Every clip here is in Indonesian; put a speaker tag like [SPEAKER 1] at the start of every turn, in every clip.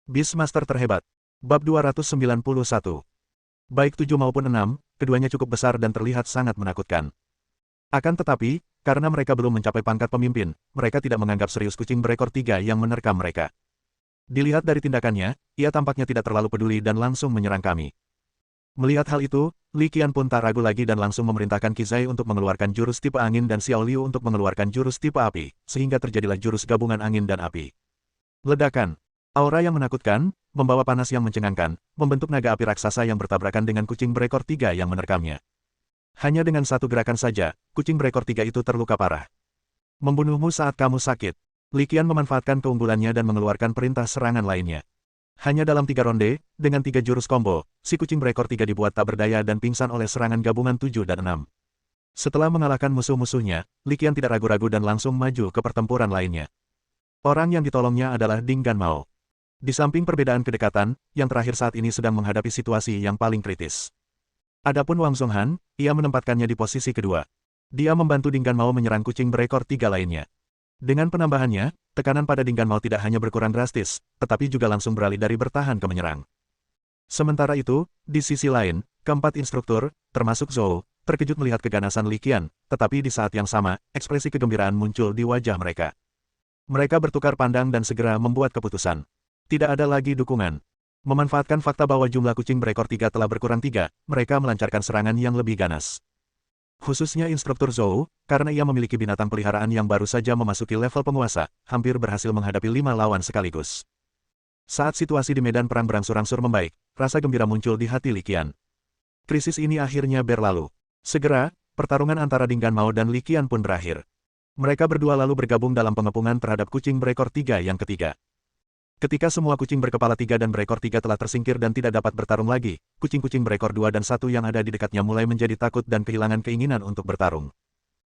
[SPEAKER 1] Beastmaster terhebat. Bab 291. Baik 7 maupun 6, keduanya cukup besar dan terlihat sangat menakutkan. Akan tetapi, karena mereka belum mencapai pangkat pemimpin, mereka tidak menganggap serius kucing berekor 3 yang menerkam mereka. Dilihat dari tindakannya, ia tampaknya tidak terlalu peduli dan langsung menyerang kami. Melihat hal itu, Li Qian pun tak ragu lagi dan langsung memerintahkan Qizai untuk mengeluarkan jurus tipe angin dan Xiao Liu untuk mengeluarkan jurus tipe api, sehingga terjadilah jurus gabungan angin dan api. Ledakan. Aura yang menakutkan, membawa panas yang mencengangkan, membentuk naga api raksasa yang bertabrakan dengan kucing berekor 3 yang menerkamnya. Hanya dengan satu gerakan saja, kucing berekor 3 itu terluka parah. Membunuhmu saat kamu sakit. Li Qian memanfaatkan keunggulannya dan mengeluarkan perintah serangan lainnya. Hanya dalam 3 ronde, dengan 3 jurus combo, si kucing berekor 3 dibuat tak berdaya dan pingsan oleh serangan gabungan 7 dan 6. Setelah mengalahkan musuh-musuhnya, Li Qian tidak ragu-ragu dan langsung maju ke pertempuran lainnya. Orang yang ditolongnya adalah Ding Ganmao. Di samping perbedaan kedekatan, yang terakhir saat ini sedang menghadapi situasi yang paling kritis. Adapun Wang Zhonghan, ia menempatkannya di posisi kedua. Dia membantu Ding Ganmao menyerang kucing berekor 3 lainnya. Dengan penambahannya, tekanan pada Ding Ganmao tidak hanya berkurang drastis, tetapi juga langsung beralih dari bertahan ke menyerang. Sementara itu, di sisi lain, keempat instruktur, termasuk Zhou, terkejut melihat keganasan Li Qian, tetapi di saat yang sama, ekspresi kegembiraan muncul di wajah mereka. Mereka bertukar pandang dan segera membuat keputusan. Tidak ada lagi dukungan. Memanfaatkan fakta bahwa jumlah kucing berekor 3 telah berkurang 3, mereka melancarkan serangan yang lebih ganas. Khususnya instruktur Zhou, karena ia memiliki binatang peliharaan yang baru saja memasuki level penguasa, hampir berhasil menghadapi 5 lawan sekaligus. Saat situasi di medan perang berangsur-angsur membaik, rasa gembira muncul di hati Li Qian. Krisis ini akhirnya berlalu. Segera, pertarungan antara Ding Ganmao dan Li Qian pun berakhir. Mereka berdua lalu bergabung dalam pengepungan terhadap kucing berekor 3 yang ketiga. Ketika semua kucing berkepala 3 dan berekor 3 telah tersingkir dan tidak dapat bertarung lagi, kucing-kucing berekor 2 dan 1 yang ada di dekatnya mulai menjadi takut dan kehilangan keinginan untuk bertarung.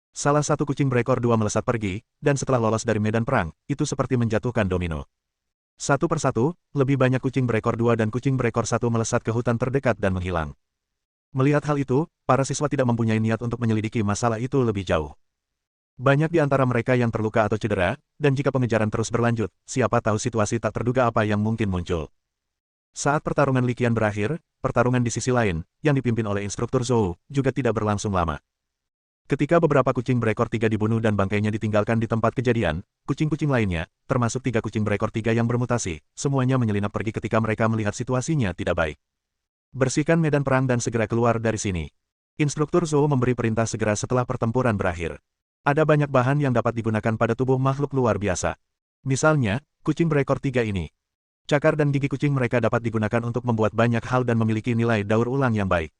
[SPEAKER 1] Salah satu kucing berekor 2 melesat pergi, dan setelah lolos dari medan perang, itu seperti menjatuhkan domino. Satu persatu, lebih banyak kucing berekor 2 dan kucing berekor 1 melesat ke hutan terdekat dan menghilang. Melihat hal itu, para siswa tidak mempunyai niat untuk menyelidiki masalah itu lebih jauh. Banyak di antara mereka yang terluka atau cedera, dan jika pengejaran terus berlanjut, siapa tahu situasi tak terduga apa yang mungkin muncul. Saat pertarungan Li Qian berakhir, pertarungan di sisi lain, yang dipimpin oleh instruktur Zhou, juga tidak berlangsung lama. Ketika beberapa kucing berekor 3 dibunuh dan bangkainya ditinggalkan di tempat kejadian, kucing-kucing lainnya, termasuk 3 kucing berekor 3 yang bermutasi, semuanya menyelinap pergi ketika mereka melihat situasinya tidak baik. Bersihkan medan perang dan segera keluar dari sini. Instruktur Zhou memberi perintah segera setelah pertempuran berakhir. Ada banyak bahan yang dapat digunakan pada tubuh makhluk luar biasa. Misalnya, kucing berekor 3 ini. Cakar dan gigi kucing mereka dapat digunakan untuk membuat banyak hal dan memiliki nilai daur ulang yang baik.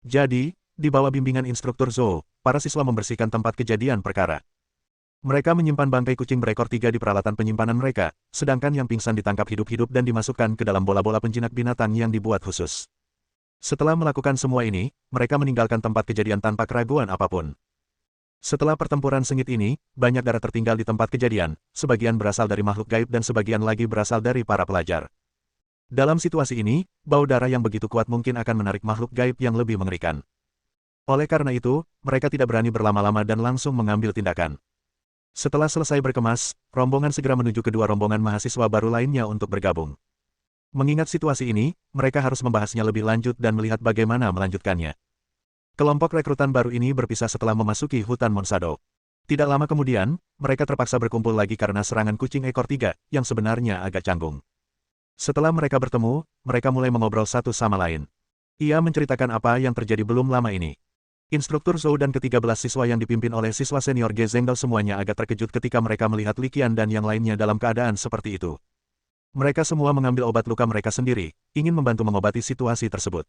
[SPEAKER 1] Jadi, di bawah bimbingan instruktur Zhou, para siswa membersihkan tempat kejadian perkara. Mereka menyimpan bangkai kucing berekor 3 di peralatan penyimpanan mereka, sedangkan yang pingsan ditangkap hidup-hidup dan dimasukkan ke dalam bola-bola penjinak binatang yang dibuat khusus. Setelah melakukan semua ini, mereka meninggalkan tempat kejadian tanpa keraguan apapun. Setelah pertempuran sengit ini, banyak darah tertinggal di tempat kejadian, sebagian berasal dari makhluk gaib dan sebagian lagi berasal dari para pelajar. Dalam situasi ini, bau darah yang begitu kuat mungkin akan menarik makhluk gaib yang lebih mengerikan. Oleh karena itu, mereka tidak berani berlama-lama dan langsung mengambil tindakan. Setelah selesai berkemas, rombongan segera menuju kedua rombongan mahasiswa baru lainnya untuk bergabung. Mengingat situasi ini, mereka harus membahasnya lebih lanjut dan melihat bagaimana melanjutkannya. Kelompok rekrutan baru ini berpisah setelah memasuki hutan Monsado. Tidak lama kemudian, mereka terpaksa berkumpul lagi karena serangan kucing ekor 3, yang sebenarnya agak canggung. Setelah mereka bertemu, mereka mulai mengobrol satu sama lain. Ia menceritakan apa yang terjadi belum lama ini. Instruktur Zhou dan ke-13 siswa yang dipimpin oleh siswa senior Ge Zhengdao semuanya agak terkejut ketika mereka melihat Li Qian dan yang lainnya dalam keadaan seperti itu. Mereka semua mengambil obat luka mereka sendiri, ingin membantu mengobati situasi tersebut.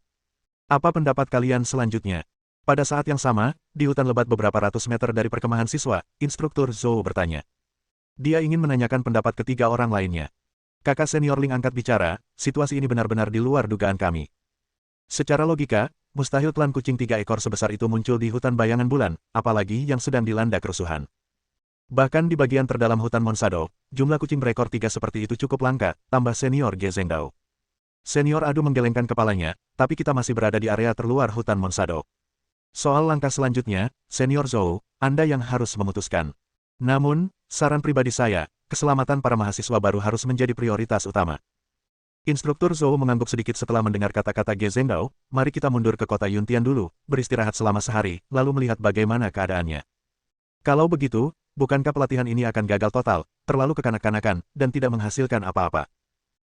[SPEAKER 1] Apa pendapat kalian selanjutnya? Pada saat yang sama, di hutan lebat beberapa ratus meter dari perkemahan siswa, instruktur Zhou bertanya. Dia ingin menanyakan pendapat ketiga orang lainnya. Kakak senior Ling angkat bicara, situasi ini benar-benar di luar dugaan kami. Secara logika, mustahil klan kucing 3 ekor sebesar itu muncul di hutan bayangan bulan, apalagi yang sedang dilanda kerusuhan. Bahkan di bagian terdalam hutan Monsado, jumlah kucing berekor 3 seperti itu cukup langka, tambah senior Ge Zhengdao. Senior Adu menggelengkan kepalanya, tapi kita masih berada di area terluar hutan Monsado. Soal langkah selanjutnya, Senior Zhou, Anda yang harus memutuskan. Namun, saran pribadi saya, keselamatan para mahasiswa baru harus menjadi prioritas utama. Instruktur Zhou mengangguk sedikit setelah mendengar kata-kata Ge Zhengdao, mari kita mundur ke kota Yuntian dulu, beristirahat selama sehari, lalu melihat bagaimana keadaannya. Kalau begitu, bukankah pelatihan ini akan gagal total, terlalu kekanak-kanakan, dan tidak menghasilkan apa-apa?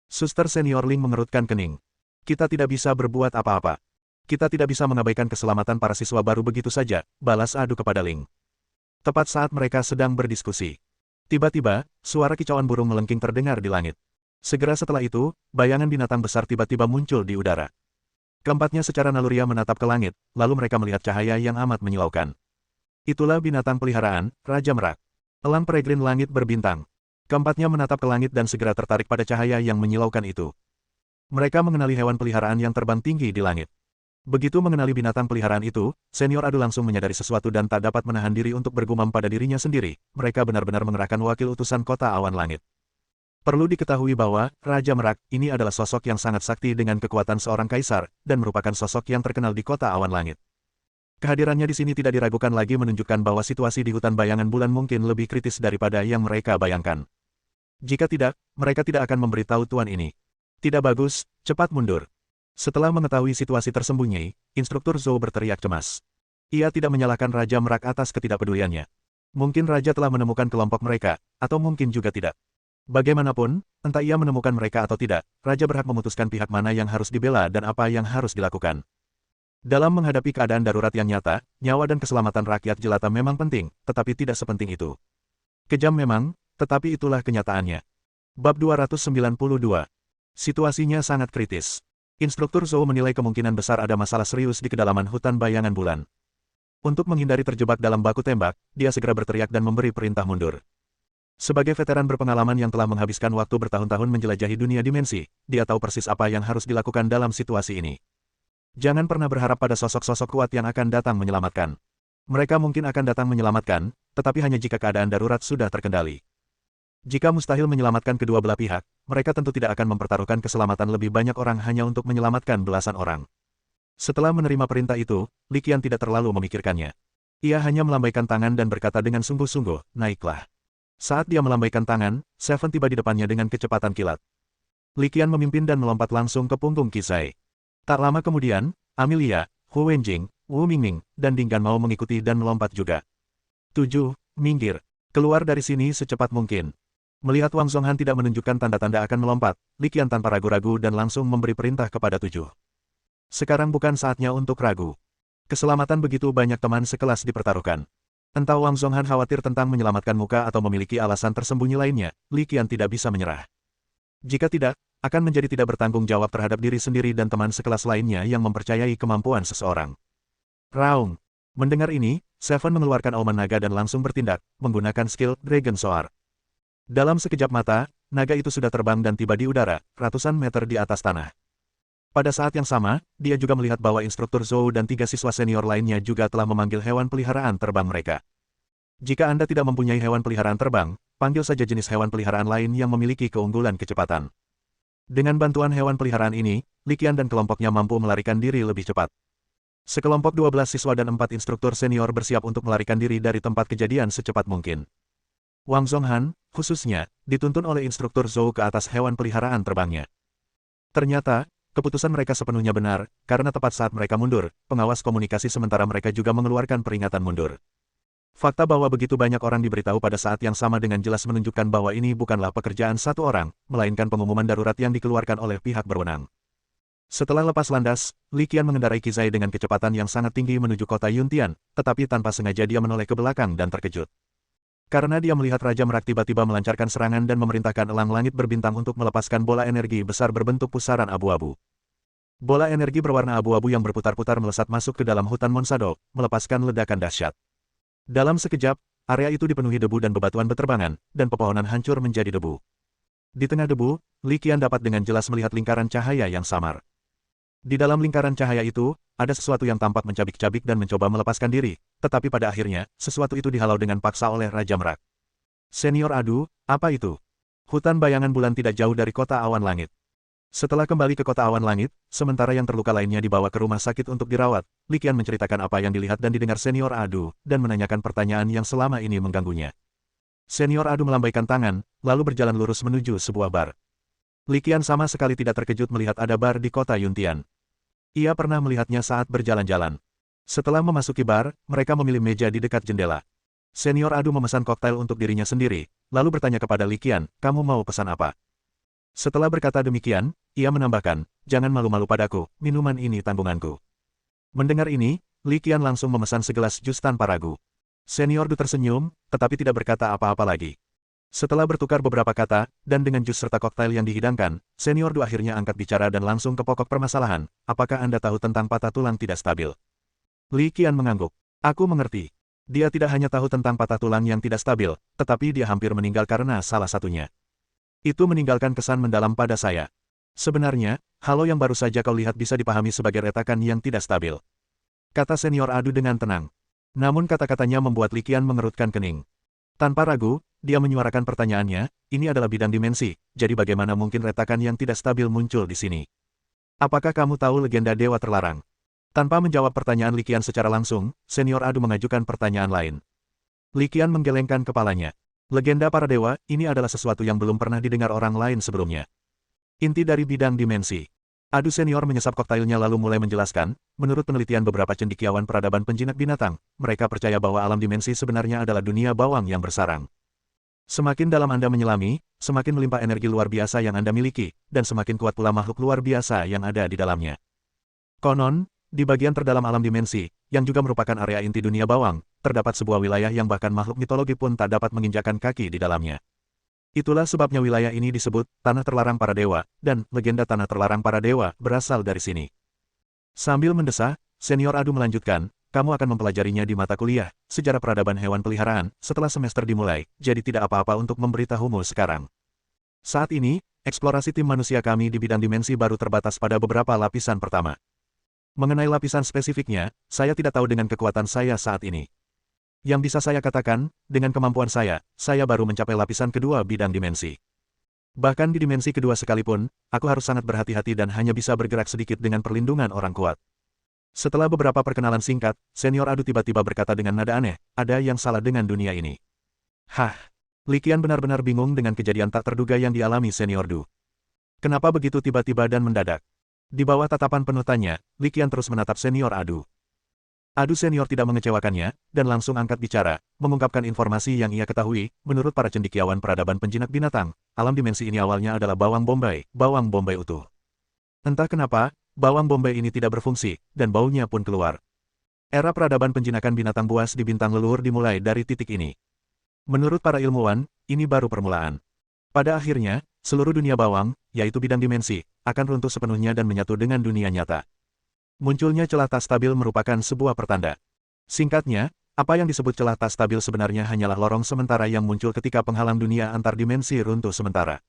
[SPEAKER 1] Suster senior Ling mengerutkan kening. Kita tidak bisa berbuat apa-apa. Kita tidak bisa mengabaikan keselamatan para siswa baru begitu saja, balas adu kepada Ling. Tepat saat mereka sedang berdiskusi. Tiba-tiba, suara kicauan burung melengking terdengar di langit. Segera setelah itu, bayangan binatang besar tiba-tiba muncul di udara. Keempatnya secara naluriah menatap ke langit, lalu mereka melihat cahaya yang amat menyilaukan. Itulah binatang peliharaan, Raja Merak. Elang peregrine langit berbintang. Keempatnya menatap ke langit dan segera tertarik pada cahaya yang menyilaukan itu. Mereka mengenali hewan peliharaan yang terbang tinggi di langit. Begitu mengenali binatang peliharaan itu, Senior Adu langsung menyadari sesuatu dan tak dapat menahan diri untuk bergumam pada dirinya sendiri. Mereka benar-benar mengerahkan wakil utusan kota awan langit. Perlu diketahui bahwa, Raja Merak, ini adalah sosok yang sangat sakti dengan kekuatan seorang kaisar, dan merupakan sosok yang terkenal di kota awan langit. Kehadirannya di sini tidak diragukan lagi menunjukkan bahwa situasi di hutan bayangan bulan mungkin lebih kritis daripada yang mereka bayangkan. Jika tidak, mereka tidak akan memberitahu tuan ini. Tidak bagus, cepat mundur. Setelah mengetahui situasi tersembunyi, Instruktur Zhou berteriak cemas. Ia tidak menyalahkan Raja Merak atas ketidakpeduliannya. Mungkin Raja telah menemukan kelompok mereka, atau mungkin juga tidak. Bagaimanapun, entah ia menemukan mereka atau tidak, Raja berhak memutuskan pihak mana yang harus dibela dan apa yang harus dilakukan. Dalam menghadapi keadaan darurat yang nyata, nyawa dan keselamatan rakyat jelata memang penting, tetapi tidak sepenting itu. Kejam memang, tetapi itulah kenyataannya. Bab 292. Situasinya sangat kritis. Instruktur Zhou menilai kemungkinan besar ada masalah serius di kedalaman hutan bayangan bulan. Untuk menghindari terjebak dalam baku tembak, dia segera berteriak dan memberi perintah mundur. Sebagai veteran berpengalaman yang telah menghabiskan waktu bertahun-tahun menjelajahi dunia dimensi, dia tahu persis apa yang harus dilakukan dalam situasi ini. Jangan pernah berharap pada sosok-sosok kuat yang akan datang menyelamatkan. Mereka mungkin akan datang menyelamatkan, tetapi hanya jika keadaan darurat sudah terkendali. Jika mustahil menyelamatkan kedua belah pihak, mereka tentu tidak akan mempertaruhkan keselamatan lebih banyak orang hanya untuk menyelamatkan belasan orang. Setelah menerima perintah itu, Li Qian tidak terlalu memikirkannya. Ia hanya melambaikan tangan dan berkata dengan sungguh-sungguh, naiklah. Saat dia melambaikan tangan, Seven tiba di depannya dengan kecepatan kilat. Li Qian memimpin dan melompat langsung ke punggung Qizai. Tak lama kemudian, Amelia, Hu Wenjing, Wu Mingming, dan Dinggan mau mengikuti dan melompat juga. 7. Minggir. Keluar dari sini secepat mungkin. Melihat Wang Zhonghan tidak menunjukkan tanda-tanda akan melompat, Li Qian tanpa ragu-ragu dan langsung memberi perintah kepada 7. Sekarang bukan saatnya untuk ragu. Keselamatan begitu banyak teman sekelas dipertaruhkan. Entah Wang Zhonghan khawatir tentang menyelamatkan muka atau memiliki alasan tersembunyi lainnya, Li Qian tidak bisa menyerah. Jika tidak, akan menjadi tidak bertanggung jawab terhadap diri sendiri dan teman sekelas lainnya yang mempercayai kemampuan seseorang. Raung. Mendengar ini, Seven mengeluarkan auman naga dan langsung bertindak, menggunakan skill Dragon Soar. Dalam sekejap mata, naga itu sudah terbang dan tiba di udara, ratusan meter di atas tanah. Pada saat yang sama, dia juga melihat bahwa Instruktur Zhou dan 3 siswa senior lainnya juga telah memanggil hewan peliharaan terbang mereka. Jika Anda tidak mempunyai hewan peliharaan terbang, panggil saja jenis hewan peliharaan lain yang memiliki keunggulan kecepatan. Dengan bantuan hewan peliharaan ini, Li Qian dan kelompoknya mampu melarikan diri lebih cepat. Sekelompok 12 siswa dan 4 instruktur senior bersiap untuk melarikan diri dari tempat kejadian secepat mungkin. Wang Zhonghan, khususnya, dituntun oleh Instruktur Zhou ke atas hewan peliharaan terbangnya. Ternyata, keputusan mereka sepenuhnya benar, karena tepat saat mereka mundur, pengawas komunikasi sementara mereka juga mengeluarkan peringatan mundur. Fakta bahwa begitu banyak orang diberitahu pada saat yang sama dengan jelas menunjukkan bahwa ini bukanlah pekerjaan satu orang, melainkan pengumuman darurat yang dikeluarkan oleh pihak berwenang. Setelah lepas landas, Li Qian mengendarai Qizai dengan kecepatan yang sangat tinggi menuju kota Yuntian, tetapi tanpa sengaja dia menoleh ke belakang dan terkejut. Karena dia melihat Raja Merak tiba-tiba melancarkan serangan dan memerintahkan elang langit berbintang untuk melepaskan bola energi besar berbentuk pusaran abu-abu. Bola energi berwarna abu-abu yang berputar-putar melesat masuk ke dalam hutan Monsado, melepaskan ledakan dahsyat. Dalam sekejap, area itu dipenuhi debu dan bebatuan beterbangan, dan pepohonan hancur menjadi debu. Di tengah debu, Li Qian dapat dengan jelas melihat lingkaran cahaya yang samar. Di dalam lingkaran cahaya itu, ada sesuatu yang tampak mencabik-cabik dan mencoba melepaskan diri, tetapi pada akhirnya, sesuatu itu dihalau dengan paksa oleh Raja Merak. Senior Adu, apa itu? Hutan bayangan bulan tidak jauh dari kota awan langit. Setelah kembali ke kota awan langit, sementara yang terluka lainnya dibawa ke rumah sakit untuk dirawat, Li Qian menceritakan apa yang dilihat dan didengar Senior Adu, dan menanyakan pertanyaan yang selama ini mengganggunya. Senior Adu melambaikan tangan, lalu berjalan lurus menuju sebuah bar. Li Qian sama sekali tidak terkejut melihat ada bar di kota Yuntian. Ia pernah melihatnya saat berjalan-jalan. Setelah memasuki bar, mereka memilih meja di dekat jendela. Senior Adu memesan koktail untuk dirinya sendiri, lalu bertanya kepada Li Qian, kamu mau pesan apa? Setelah berkata demikian, ia menambahkan, jangan malu-malu padaku, minuman ini tanggunganku. Mendengar ini, Li Qian langsung memesan segelas jus tanpa ragu. Senior Du tersenyum, tetapi tidak berkata apa-apa lagi. Setelah bertukar beberapa kata, dan dengan jus serta koktail yang dihidangkan, Senior Du akhirnya angkat bicara dan langsung ke pokok permasalahan, apakah Anda tahu tentang patah tulang tidak stabil? Li Qian mengangguk. Aku mengerti. Dia tidak hanya tahu tentang patah tulang yang tidak stabil, tetapi dia hampir meninggal karena salah satunya. Itu meninggalkan kesan mendalam pada saya. Sebenarnya, halo yang baru saja kau lihat bisa dipahami sebagai retakan yang tidak stabil. Kata Senior Adu dengan tenang. Namun kata-katanya membuat Li Qian mengerutkan kening. Tanpa ragu, dia menyuarakan pertanyaannya, ini adalah bidang dimensi, jadi bagaimana mungkin retakan yang tidak stabil muncul di sini? Apakah kamu tahu legenda Dewa Terlarang? Tanpa menjawab pertanyaan Li Qian secara langsung, Senior Adu mengajukan pertanyaan lain. Li Qian menggelengkan kepalanya. Legenda para dewa, ini adalah sesuatu yang belum pernah didengar orang lain sebelumnya. Inti dari bidang dimensi. Adu Senior menyesap koktailnya lalu mulai menjelaskan, menurut penelitian beberapa cendekiawan peradaban penjinak binatang, mereka percaya bahwa alam dimensi sebenarnya adalah dunia bawang yang bersarang. Semakin dalam Anda menyelami, semakin melimpah energi luar biasa yang Anda miliki, dan semakin kuat pula makhluk luar biasa yang ada di dalamnya. Konon, di bagian terdalam alam dimensi, yang juga merupakan area inti dunia bawang, terdapat sebuah wilayah yang bahkan makhluk mitologi pun tak dapat menginjakkan kaki di dalamnya. Itulah sebabnya wilayah ini disebut Tanah Terlarang Para Dewa, dan legenda Tanah Terlarang Para Dewa berasal dari sini. Sambil mendesah, Senior Adu melanjutkan, kamu akan mempelajarinya di mata kuliah, sejarah peradaban hewan peliharaan, setelah semester dimulai, jadi tidak apa-apa untuk memberitahumu sekarang. Saat ini, eksplorasi tim manusia kami di bidang dimensi baru terbatas pada beberapa lapisan pertama. Mengenai lapisan spesifiknya, saya tidak tahu dengan kekuatan saya saat ini. Yang bisa saya katakan, dengan kemampuan saya baru mencapai lapisan kedua bidang dimensi. Bahkan di dimensi kedua sekalipun, aku harus sangat berhati-hati dan hanya bisa bergerak sedikit dengan perlindungan orang kuat. Setelah beberapa perkenalan singkat, Senior Adu tiba-tiba berkata dengan nada aneh, ada yang salah dengan dunia ini. Hah? Li Qian benar-benar bingung dengan kejadian tak terduga yang dialami Senior Du. Kenapa begitu tiba-tiba dan mendadak? Di bawah tatapan penuh tanya, Li Qian terus menatap Senior Adu. Adu Senior tidak mengecewakannya, dan langsung angkat bicara, mengungkapkan informasi yang ia ketahui, menurut para cendekiawan peradaban penjinak binatang, alam dimensi ini awalnya adalah bawang bombay utuh. Entah kenapa, bawang bombay ini tidak berfungsi, dan baunya pun keluar. Era peradaban penjinakan binatang buas di bintang leluhur dimulai dari titik ini. Menurut para ilmuwan, ini baru permulaan. Pada akhirnya, seluruh dunia bawang, yaitu bidang dimensi, akan runtuh sepenuhnya dan menyatu dengan dunia nyata. Munculnya celah tak stabil merupakan sebuah pertanda. Singkatnya, apa yang disebut celah tak stabil sebenarnya hanyalah lorong sementara yang muncul ketika penghalang dunia antar dimensi runtuh sementara.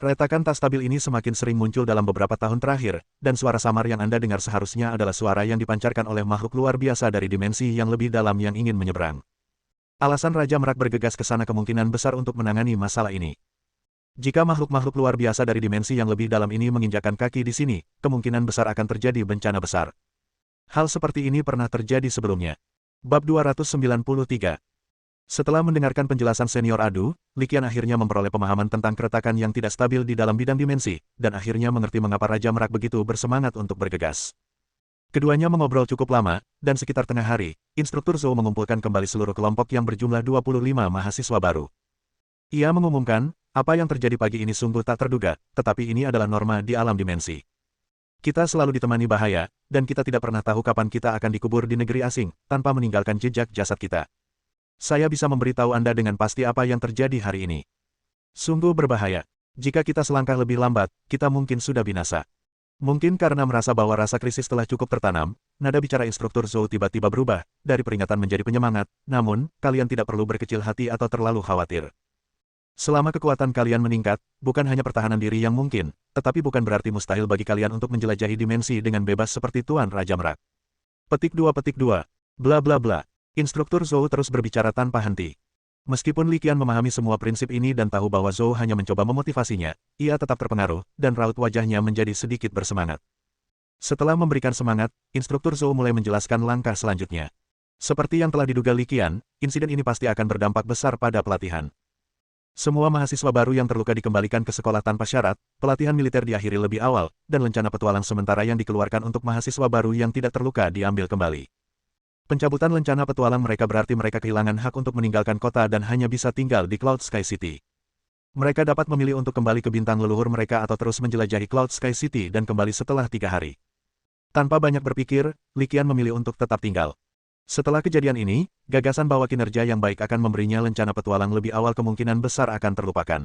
[SPEAKER 1] Retakan tak stabil ini semakin sering muncul dalam beberapa tahun terakhir, dan suara samar yang Anda dengar seharusnya adalah suara yang dipancarkan oleh makhluk luar biasa dari dimensi yang lebih dalam yang ingin menyeberang. Alasan Raja Merak bergegas ke sana kemungkinan besar untuk menangani masalah ini. Jika makhluk-makhluk luar biasa dari dimensi yang lebih dalam ini menginjakkan kaki di sini, kemungkinan besar akan terjadi bencana besar. Hal seperti ini pernah terjadi sebelumnya. Bab 293. Setelah mendengarkan penjelasan Senior Adu, Li Qian akhirnya memperoleh pemahaman tentang keretakan yang tidak stabil di dalam bidang dimensi, dan akhirnya mengerti mengapa Raja Merak begitu bersemangat untuk bergegas. Keduanya mengobrol cukup lama, dan sekitar tengah hari, Instruktur Zhou mengumpulkan kembali seluruh kelompok yang berjumlah 25 mahasiswa baru. Ia mengumumkan, apa yang terjadi pagi ini sungguh tak terduga, tetapi ini adalah norma di alam dimensi. Kita selalu ditemani bahaya, dan kita tidak pernah tahu kapan kita akan dikubur di negeri asing, tanpa meninggalkan jejak jasad kita. Saya bisa memberitahu Anda dengan pasti apa yang terjadi hari ini. Sungguh berbahaya. Jika kita selangkah lebih lambat, kita mungkin sudah binasa. Mungkin karena merasa bahwa rasa krisis telah cukup tertanam, nada bicara Instruktur Zhou tiba-tiba berubah, dari peringatan menjadi penyemangat, namun, kalian tidak perlu berkecil hati atau terlalu khawatir. Selama kekuatan kalian meningkat, bukan hanya pertahanan diri yang mungkin, tetapi bukan berarti mustahil bagi kalian untuk menjelajahi dimensi dengan bebas seperti Tuan Raja Merak. Petik 2. Bla bla bla. Instruktur Zhou terus berbicara tanpa henti. Meskipun Li Qian memahami semua prinsip ini dan tahu bahwa Zhou hanya mencoba memotivasinya, ia tetap terpengaruh, dan raut wajahnya menjadi sedikit bersemangat. Setelah memberikan semangat, Instruktur Zhou mulai menjelaskan langkah selanjutnya. Seperti yang telah diduga Li Qian, insiden ini pasti akan berdampak besar pada pelatihan. Semua mahasiswa baru yang terluka dikembalikan ke sekolah tanpa syarat, pelatihan militer diakhiri lebih awal, dan lencana petualang sementara yang dikeluarkan untuk mahasiswa baru yang tidak terluka diambil kembali. Pencabutan lencana petualang mereka berarti mereka kehilangan hak untuk meninggalkan kota dan hanya bisa tinggal di Cloud Sky City. Mereka dapat memilih untuk kembali ke bintang leluhur mereka atau terus menjelajahi Cloud Sky City dan kembali setelah 3 hari. Tanpa banyak berpikir, Li Qian memilih untuk tetap tinggal. Setelah kejadian ini, gagasan bahwa kinerja yang baik akan memberinya lencana petualang lebih awal kemungkinan besar akan terlupakan.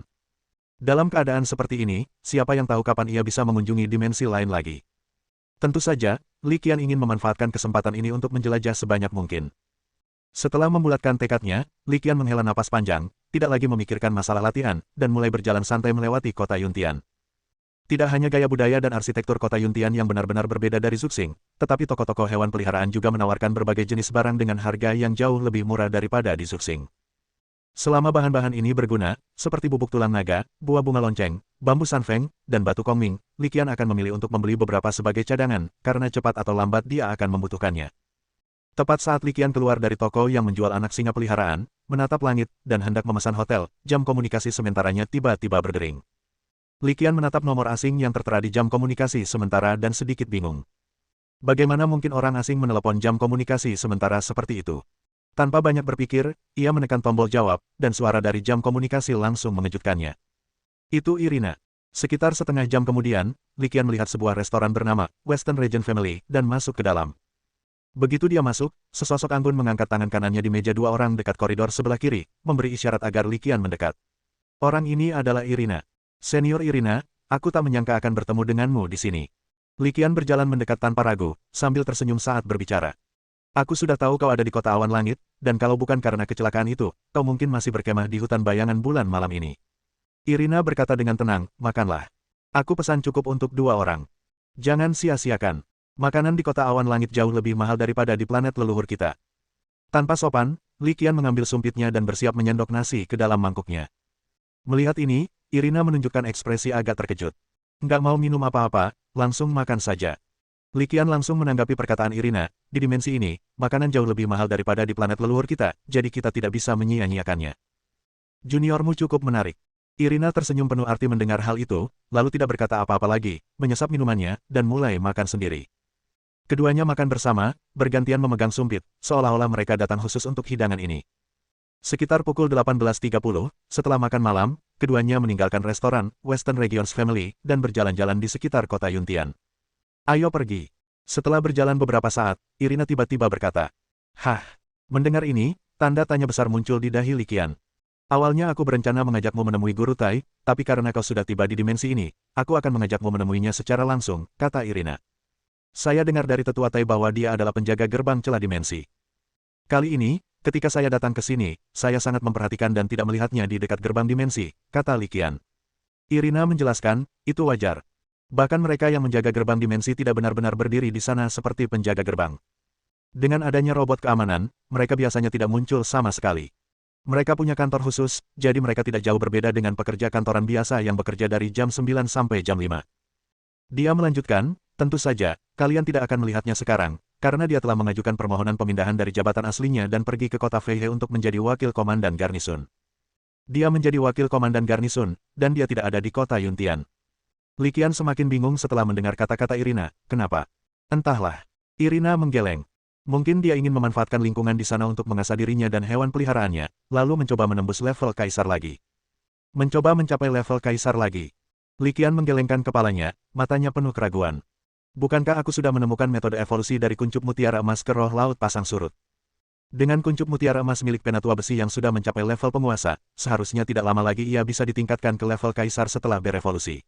[SPEAKER 1] Dalam keadaan seperti ini, siapa yang tahu kapan ia bisa mengunjungi dimensi lain lagi? Tentu saja, Li Qian ingin memanfaatkan kesempatan ini untuk menjelajah sebanyak mungkin. Setelah membulatkan tekadnya, Li Qian menghela napas panjang, tidak lagi memikirkan masalah latihan, dan mulai berjalan santai melewati kota Yuntian. Tidak hanya gaya budaya dan arsitektur kota Yuntian yang benar-benar berbeda dari Zuxing, tetapi toko-toko hewan peliharaan juga menawarkan berbagai jenis barang dengan harga yang jauh lebih murah daripada di Zuxing. Selama bahan-bahan ini berguna, seperti bubuk tulang naga, buah bunga lonceng, bambu sanfeng, dan batu kongming, Li Qian akan memilih untuk membeli beberapa sebagai cadangan, karena cepat atau lambat dia akan membutuhkannya. Tepat saat Li Qian keluar dari toko yang menjual anak singa peliharaan, menatap langit, dan hendak memesan hotel, jam komunikasi sementaranya tiba-tiba berdering. Li Qian menatap nomor asing yang tertera di jam komunikasi sementara dan sedikit bingung. Bagaimana mungkin orang asing menelepon jam komunikasi sementara seperti itu? Tanpa banyak berpikir, ia menekan tombol jawab, dan suara dari jam komunikasi langsung mengejutkannya. Itu Irina. Sekitar setengah jam kemudian, Li Qian melihat sebuah restoran bernama Western Region Family dan masuk ke dalam. Begitu dia masuk, sesosok anggun mengangkat tangan kanannya di meja dua orang dekat koridor sebelah kiri, memberi isyarat agar Li Qian mendekat. Orang ini adalah Irina. Senior Irina, aku tak menyangka akan bertemu denganmu di sini. Li Qian berjalan mendekat tanpa ragu, sambil tersenyum saat berbicara. Aku sudah tahu kau ada di kota awan langit, dan kalau bukan karena kecelakaan itu, kau mungkin masih berkemah di hutan bayangan bulan malam ini. Irina berkata dengan tenang, makanlah. Aku pesan cukup untuk 2 orang. Jangan sia-siakan. Makanan di kota awan langit jauh lebih mahal daripada di planet leluhur kita. Tanpa sopan, Li Qian mengambil sumpitnya dan bersiap menyendok nasi ke dalam mangkuknya. Melihat ini, Irina menunjukkan ekspresi agak terkejut. Nggak mau minum apa-apa, langsung makan saja. Li Qian langsung menanggapi perkataan Irina, di dimensi ini, makanan jauh lebih mahal daripada di planet leluhur kita, jadi kita tidak bisa menyia-nyiakannya. Juniormu cukup menarik. Irina tersenyum penuh arti mendengar hal itu, lalu tidak berkata apa-apa lagi, menyesap minumannya, dan mulai makan sendiri. Keduanya makan bersama, bergantian memegang sumpit, seolah-olah mereka datang khusus untuk hidangan ini. Sekitar pukul 18.30, setelah makan malam, keduanya meninggalkan restoran Western Regions Family dan berjalan-jalan di sekitar kota Yuntian. Ayo pergi. Setelah berjalan beberapa saat, Irina tiba-tiba berkata, "Hah?" Mendengar ini, tanda tanya besar muncul di dahi Li Qian. Awalnya aku berencana mengajakmu menemui Guru Tai, tapi karena kau sudah tiba di dimensi ini, aku akan mengajakmu menemuinya secara langsung, kata Irina. Saya dengar dari tetua Tai bahwa dia adalah penjaga gerbang celah dimensi. Kali ini, ketika saya datang ke sini, saya sangat memperhatikan dan tidak melihatnya di dekat gerbang dimensi, kata Li Qian. Irina menjelaskan, itu wajar. Bahkan mereka yang menjaga gerbang dimensi tidak benar-benar berdiri di sana seperti penjaga gerbang. Dengan adanya robot keamanan, mereka biasanya tidak muncul sama sekali. Mereka punya kantor khusus, jadi mereka tidak jauh berbeda dengan pekerja kantoran biasa yang bekerja dari jam 9 sampai jam 5. Dia melanjutkan, tentu saja, kalian tidak akan melihatnya sekarang, karena dia telah mengajukan permohonan pemindahan dari jabatan aslinya dan pergi ke kota Feihe untuk menjadi wakil komandan garnisun. Dia menjadi wakil komandan garnisun, dan dia tidak ada di kota Yuntian. Li Qian semakin bingung setelah mendengar kata-kata Irina, kenapa? Entahlah. Irina menggeleng. Mungkin dia ingin memanfaatkan lingkungan di sana untuk mengasah dirinya dan hewan peliharaannya, lalu mencoba menembus level kaisar lagi. Mencoba mencapai level kaisar lagi. Li Qian menggelengkan kepalanya, matanya penuh keraguan. Bukankah aku sudah menemukan metode evolusi dari kuncup mutiara emas ke roh laut pasang surut? Dengan kuncup mutiara emas milik penatua besi yang sudah mencapai level penguasa, seharusnya tidak lama lagi ia bisa ditingkatkan ke level kaisar setelah berevolusi.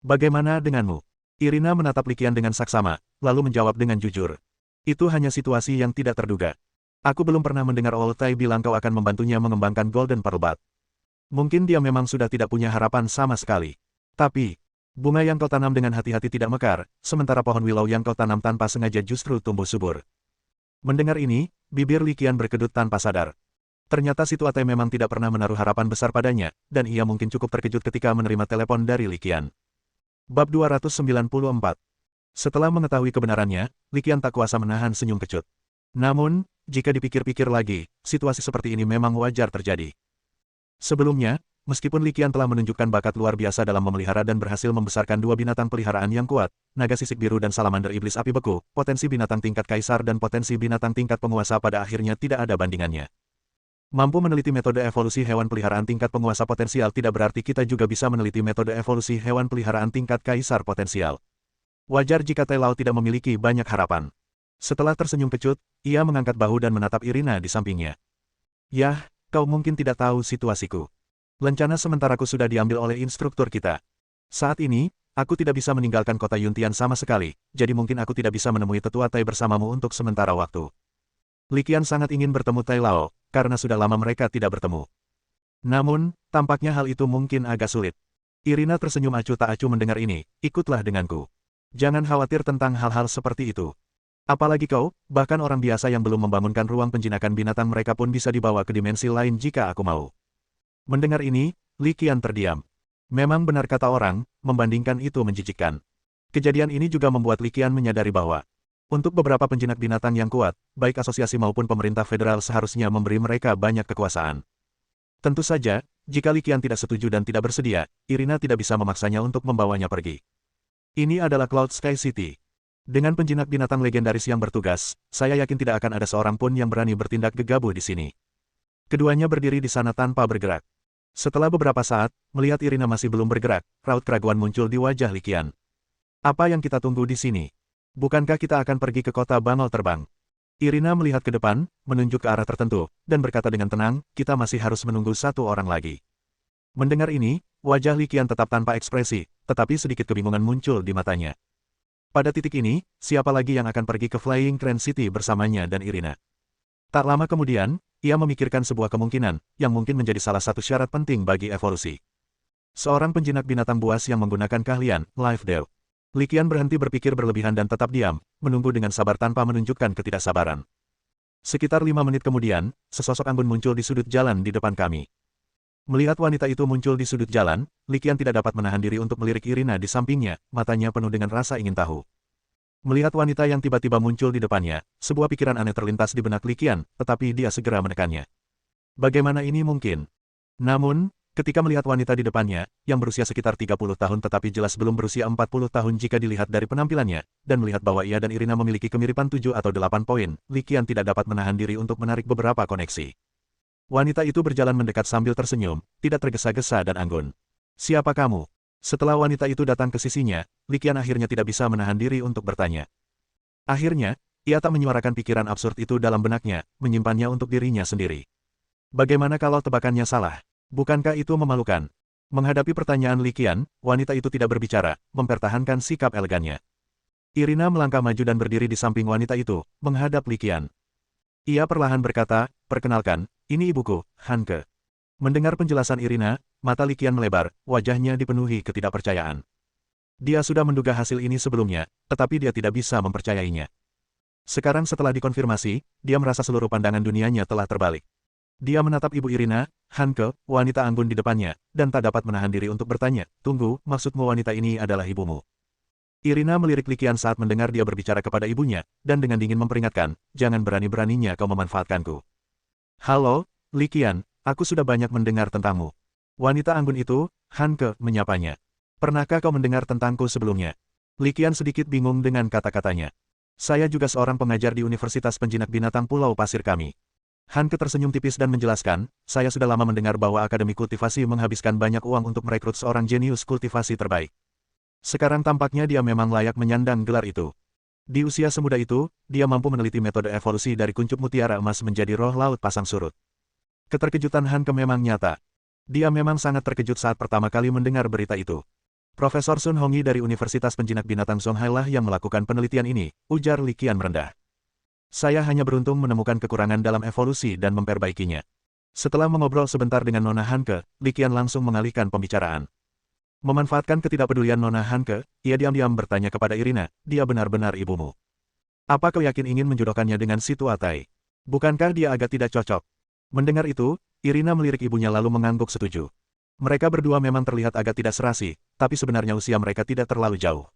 [SPEAKER 1] Bagaimana denganmu? Irina menatap Li Qian dengan saksama, lalu menjawab dengan jujur. Itu hanya situasi yang tidak terduga. Aku belum pernah mendengar Old Tai bilang kau akan membantunya mengembangkan Golden Pearl Bud. Mungkin dia memang sudah tidak punya harapan sama sekali. Tapi, bunga yang kau tanam dengan hati-hati tidak mekar, sementara pohon willow yang kau tanam tanpa sengaja justru tumbuh subur. Mendengar ini, bibir Li Qian berkedut tanpa sadar. Ternyata si tua Tai memang tidak pernah menaruh harapan besar padanya, dan ia mungkin cukup terkejut ketika menerima telepon dari Li Qian. Bab 294. Setelah mengetahui kebenarannya, Li Qian tak kuasa menahan senyum kecut. Namun, jika dipikir-pikir lagi, situasi seperti ini memang wajar terjadi. Sebelumnya, Meskipun Li Qian telah menunjukkan bakat luar biasa dalam memelihara dan berhasil membesarkan dua binatang peliharaan yang kuat, naga sisik biru dan salamander iblis api beku, potensi binatang tingkat kaisar dan potensi binatang tingkat penguasa pada akhirnya tidak ada bandingannya. Mampu meneliti metode evolusi hewan peliharaan tingkat penguasa potensial tidak berarti kita juga bisa meneliti metode evolusi hewan peliharaan tingkat kaisar potensial. Wajar jika Tai Lao tidak memiliki banyak harapan. Setelah tersenyum kecut, ia mengangkat bahu dan menatap Irina di sampingnya. Yah, kau mungkin tidak tahu situasiku. Lencana sementaraku sudah diambil oleh instruktur kita. Saat ini, aku tidak bisa meninggalkan kota Yuntian sama sekali, jadi mungkin aku tidak bisa menemui tetua Tai bersamamu untuk sementara waktu. Li Qian sangat ingin bertemu Tai Lao, karena sudah lama mereka tidak bertemu. Namun, tampaknya hal itu mungkin agak sulit. Irina tersenyum acuh tak acuh mendengar ini, ikutlah denganku. Jangan khawatir tentang hal-hal seperti itu. Apalagi kau, bahkan orang biasa yang belum membangunkan ruang penjinakan binatang mereka pun bisa dibawa ke dimensi lain jika aku mau. Mendengar ini, Li Qian terdiam. Memang benar kata orang, membandingkan itu menjijikkan. Kejadian ini juga membuat Li Qian menyadari bahwa untuk beberapa penjinak binatang yang kuat, baik asosiasi maupun pemerintah federal seharusnya memberi mereka banyak kekuasaan. Tentu saja, jika Li Qian tidak setuju dan tidak bersedia, Irina tidak bisa memaksanya untuk membawanya pergi. Ini adalah Cloud Sky City. Dengan penjinak binatang legendaris yang bertugas, saya yakin tidak akan ada seorang pun yang berani bertindak gegabah di sini. Keduanya berdiri di sana tanpa bergerak. Setelah beberapa saat, melihat Irina masih belum bergerak, raut keraguan muncul di wajah Li Qian. Apa yang kita tunggu di sini? Bukankah kita akan pergi ke kota Bangau terbang? Irina melihat ke depan, menunjuk ke arah tertentu, dan berkata dengan tenang, kita masih harus menunggu satu orang lagi. Mendengar ini, wajah Li Qian tetap tanpa ekspresi, tetapi sedikit kebingungan muncul di matanya. Pada titik ini, siapa lagi yang akan pergi ke Flying Crane City bersamanya dan Irina? Tak lama kemudian, ia memikirkan sebuah kemungkinan, yang mungkin menjadi salah satu syarat penting bagi evolusi. Seorang penjinak binatang buas yang menggunakan keahlian, Life Dew. Li Qian berhenti berpikir berlebihan dan tetap diam, menunggu dengan sabar tanpa menunjukkan ketidaksabaran. Sekitar 5 menit kemudian, sesosok anggun muncul di sudut jalan di depan kami. Melihat wanita itu muncul di sudut jalan, Li Qian tidak dapat menahan diri untuk melirik Irina di sampingnya, matanya penuh dengan rasa ingin tahu. Melihat wanita yang tiba-tiba muncul di depannya, sebuah pikiran aneh terlintas di benak Li Qian, tetapi dia segera menekannya. Bagaimana ini mungkin? Namun, ketika melihat wanita di depannya, yang berusia sekitar 30 tahun tetapi jelas belum berusia 40 tahun jika dilihat dari penampilannya, dan melihat bahwa ia dan Irina memiliki kemiripan 7 atau 8 poin, Li Qian tidak dapat menahan diri untuk menarik beberapa koneksi. Wanita itu berjalan mendekat sambil tersenyum, tidak tergesa-gesa dan anggun. Siapa kamu? Setelah wanita itu datang ke sisinya, Li Qian akhirnya tidak bisa menahan diri untuk bertanya. Akhirnya, ia tak menyuarakan pikiran absurd itu dalam benaknya, menyimpannya untuk dirinya sendiri. Bagaimana kalau tebakannya salah? Bukankah itu memalukan? Menghadapi pertanyaan Li Qian, wanita itu tidak berbicara, mempertahankan sikap elegannya. Irina melangkah maju dan berdiri di samping wanita itu, menghadap Li Qian. Ia perlahan berkata, perkenalkan, ini ibuku, Hanke. Mendengar penjelasan Irina, mata Li Qian melebar, wajahnya dipenuhi ketidakpercayaan. Dia sudah menduga hasil ini sebelumnya, tetapi dia tidak bisa mempercayainya. Sekarang setelah dikonfirmasi, dia merasa seluruh pandangan dunianya telah terbalik. Dia menatap ibu Irina, Hanke, wanita anggun di depannya, dan tak dapat menahan diri untuk bertanya, tunggu, maksudmu wanita ini adalah ibumu? Irina melirik Li Qian saat mendengar dia berbicara kepada ibunya, dan dengan dingin memperingatkan, jangan berani-beraninya kau memanfaatkanku. Halo, Li Qian. Aku sudah banyak mendengar tentangmu. Wanita anggun itu, Hanke, menyapanya. Pernahkah kau mendengar tentangku sebelumnya? Li Qian sedikit bingung dengan kata-katanya. Saya juga seorang pengajar di Universitas Penjinak Binatang Pulau Pasir kami. Hanke tersenyum tipis dan menjelaskan, saya sudah lama mendengar bahwa Akademi Kultivasi menghabiskan banyak uang untuk merekrut seorang jenius kultivasi terbaik. Sekarang tampaknya dia memang layak menyandang gelar itu. Di usia semuda itu, dia mampu meneliti metode evolusi dari kuncup mutiara emas menjadi roh laut pasang surut. Keterkejutan Hanke memang nyata. Dia memang sangat terkejut saat pertama kali mendengar berita itu. Profesor Sun Hongyi dari Universitas Penjinak Binatang Songhai lah yang melakukan penelitian ini, ujar Li Qian merendah. Saya hanya beruntung menemukan kekurangan dalam evolusi dan memperbaikinya. Setelah mengobrol sebentar dengan Nona Hanke, Li Qian langsung mengalihkan pembicaraan. Memanfaatkan ketidakpedulian Nona Hanke, ia diam-diam bertanya kepada Irina, dia benar-benar ibumu. Apa kau yakin ingin menjodohkannya dengan si tua Tai? Bukankah dia agak tidak cocok? Mendengar itu, Irina melirik ibunya lalu mengangguk setuju. Mereka berdua memang terlihat agak tidak serasi, tapi sebenarnya usia mereka tidak terlalu jauh.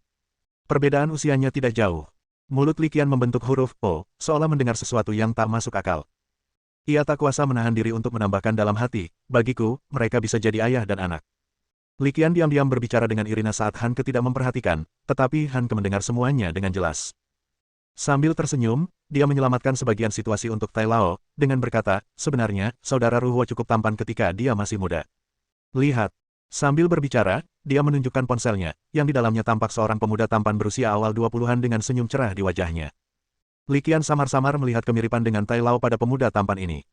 [SPEAKER 1] Perbedaan usianya tidak jauh. Mulut Li Qian membentuk huruf O, seolah mendengar sesuatu yang tak masuk akal. Ia tak kuasa menahan diri untuk menambahkan dalam hati, bagiku, mereka bisa jadi ayah dan anak. Li Qian diam-diam berbicara dengan Irina saat Han Ke tidak memperhatikan, tetapi Han Ke mendengar semuanya dengan jelas. Sambil tersenyum, dia menyelamatkan sebagian situasi untuk Tai Lao, dengan berkata, sebenarnya, saudara Ruhuo cukup tampan ketika dia masih muda. Lihat. Sambil berbicara, dia menunjukkan ponselnya, yang di dalamnya tampak seorang pemuda tampan berusia awal 20-an dengan senyum cerah di wajahnya. Li Qian samar-samar melihat kemiripan dengan Tai Lao pada pemuda tampan ini.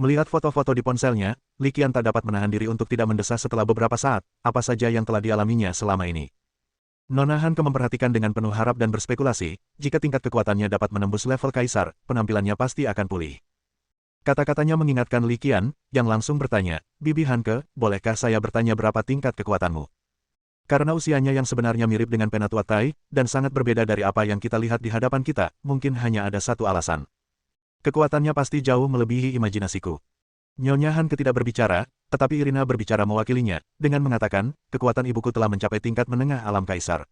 [SPEAKER 1] Melihat foto-foto di ponselnya, Li Qian tak dapat menahan diri untuk tidak mendesah setelah beberapa saat, apa saja yang telah dialaminya selama ini. Nona Han Ke memperhatikan dengan penuh harap dan berspekulasi, jika tingkat kekuatannya dapat menembus level kaisar, penampilannya pasti akan pulih. Kata-katanya mengingatkan Li Qian, yang langsung bertanya, Bibi Han Ke, bolehkah saya bertanya berapa tingkat kekuatanmu? Karena usianya yang sebenarnya mirip dengan Penatua Tai, dan sangat berbeda dari apa yang kita lihat di hadapan kita, mungkin hanya ada satu alasan. Kekuatannya pasti jauh melebihi imajinasiku. Nyonya Han Ke tidak berbicara, tetapi Irina berbicara mewakilinya, dengan mengatakan, kekuatan ibuku telah mencapai tingkat menengah alam kaisar.